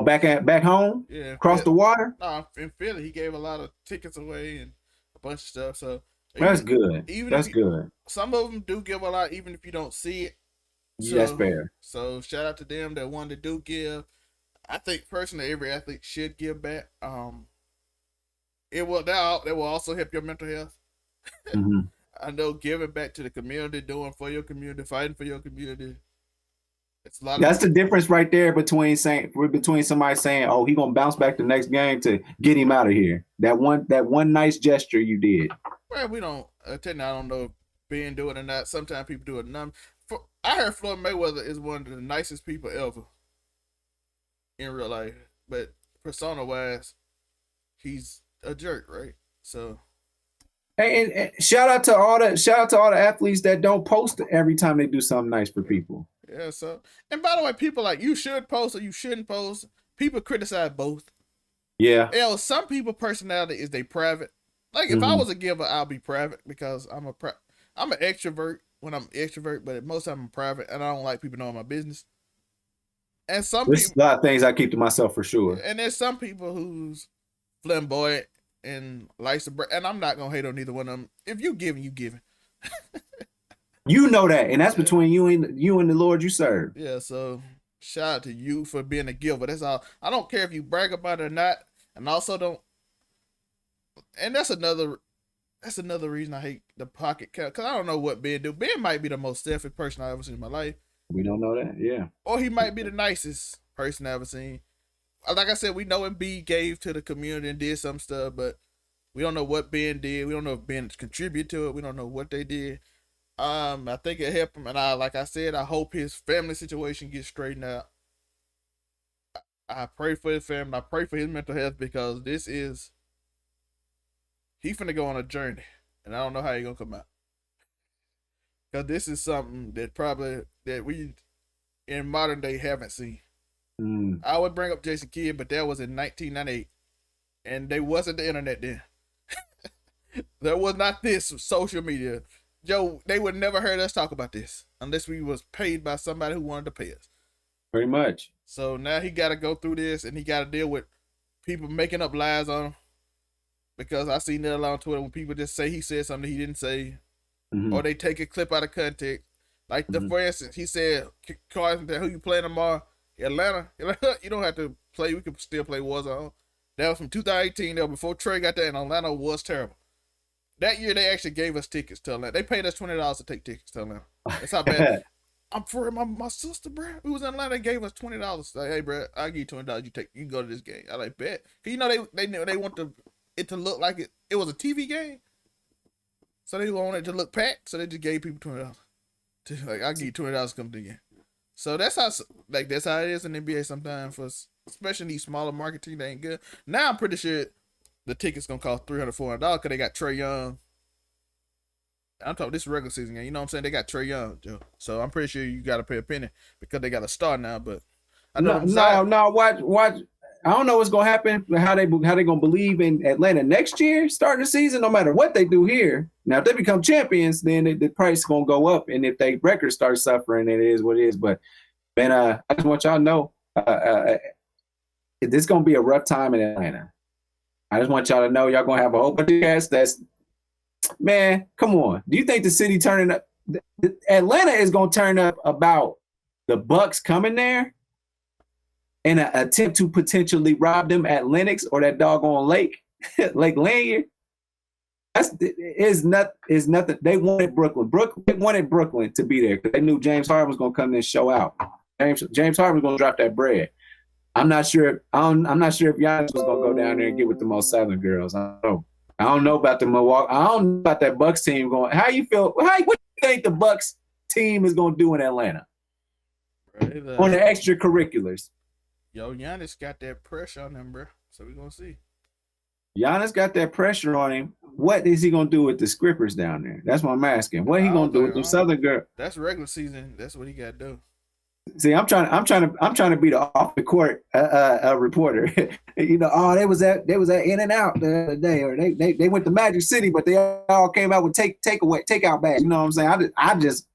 back home, yeah, across the water. No, in Philly, he gave a lot of tickets away and a bunch of stuff. So that's good. That's good. Some of them do give a lot, even if you don't see it. So, that's fair. So shout out to them, that one that do give. I think personally, every athlete should give back. That will also help your mental health. Mm-hmm. I know giving back to the community, doing for your community, fighting for your community. It's a lot. That's the difference right there between somebody saying, "Oh, he gonna bounce back the next game," to get him out of here. That one nice gesture you did. Well, we don't. I don't know if Ben do it or not. Sometimes people do it. I heard Floyd Mayweather is one of the nicest people ever in real life, but persona wise, he's a jerk, right? So. And shout out to all the athletes that don't post every time they do something nice for people. Yeah. So, and by the way, people like, you should post or you shouldn't post. People criticize both. Yeah. Some people personality is they private. Like if I was a giver, I'll be private because I'm an extrovert when I'm extrovert, but most of them I'm private and I don't like people knowing my business. And there's a lot of things I keep to myself for sure. And there's some people who's flamboyant and likes to, and I'm not gonna hate on either one of them. If you giving, you giving. You know that, and that's between you and the Lord you serve. Yeah, so shout out to you for being a giver. That's all. I don't care if you brag about it or not, and also don't. And that's another reason I hate the pocket cap, because I don't know what Ben do. Ben might be the most selfish person I've ever seen in my life. We don't know that, yeah. Or he might be the nicest person I've ever seen. Like I said, we know Embiid gave to the community and did some stuff, but we don't know what Ben did. We don't know if Ben contributed to it. We don't know what they did. I think it helped him, and like I said, I hope his family situation gets straightened out. I pray for his family. I pray for his mental health, because he finna go on a journey, and I don't know how he gonna come out. Because this is something that we in modern day haven't seen. I would bring up Jason Kidd, but that was in 1998, and they wasn't the internet then. There was not this social media. Joe, they would never heard us talk about this unless we was paid by somebody who wanted to pay us. Pretty much. So now he got to go through this, and he got to deal with people making up lies on him. Because I seen that on Twitter when people just say he said something he didn't say, or they take a clip out of context. Like for instance, he said, "Carson, who you playing tomorrow? Atlanta. You don't have to play. We can still play Warzone." That was from 2018. That was before Trey got there, and Atlanta was terrible. That year, they actually gave us tickets to Atlanta. They paid us $20 to take tickets to Atlanta. That's how bad. I'm for my sister, bro, who was in Atlanta. They gave us $20. Like, hey, bro, I'll give you $20. You can go to this game. I like bet. Cause you know they want it to look like it was a TV game, so they wanted it to look packed. So they just gave people $20. Like, I'll give you $20 to come to the game. So that's how it is in the NBA sometimes, especially these smaller market teams. They ain't good. Now I'm pretty sure the ticket's gonna cost $300, $400 because they got Trae Young. I'm talking this regular season game. You know what I'm saying? They got Trae Young, Joe. So I'm pretty sure you got to pay a penny because they got a star now. But I know no. Watch. I don't know what's gonna happen. How they gonna believe in Atlanta next year, starting the season, no matter what they do here. Now, if they become champions, then the price is gonna go up, and if they records start suffering, it is what it is. But man, I just want y'all to know, this is gonna be a rough time in Atlanta. I just want y'all to know y'all gonna have a whole bunch of guys that's, man, come on. Do you think the city turning up? Atlanta is gonna turn up about the Bucks coming there in an attempt to potentially rob them at Lenox or that doggone lake, Lake Lanier. Is nothing. They wanted Brooklyn. They wanted Brooklyn to be there because they knew James Harden was gonna come in and show out. James Harden was gonna drop that bread. I'm not sure. I'm not sure if Giannis was gonna go down there and get with the most Southern girls. I don't know about the Milwaukee. I don't know about that Bucks team going. How you feel? What do you think the Bucks team is gonna do in Atlanta on the extracurriculars? Yo, Giannis got that pressure on him, bro. So we're gonna see. Giannis got that pressure on him. What is he gonna do with the scrippers down there? That's what I'm asking. What he gonna do with the Southern girl? That's regular season. That's what he got to do. See, I'm trying to be the off the court reporter. Oh, they was at In and Out the other day, or they went to Magic City, but they all came out with takeout bags. You know what I'm saying? I just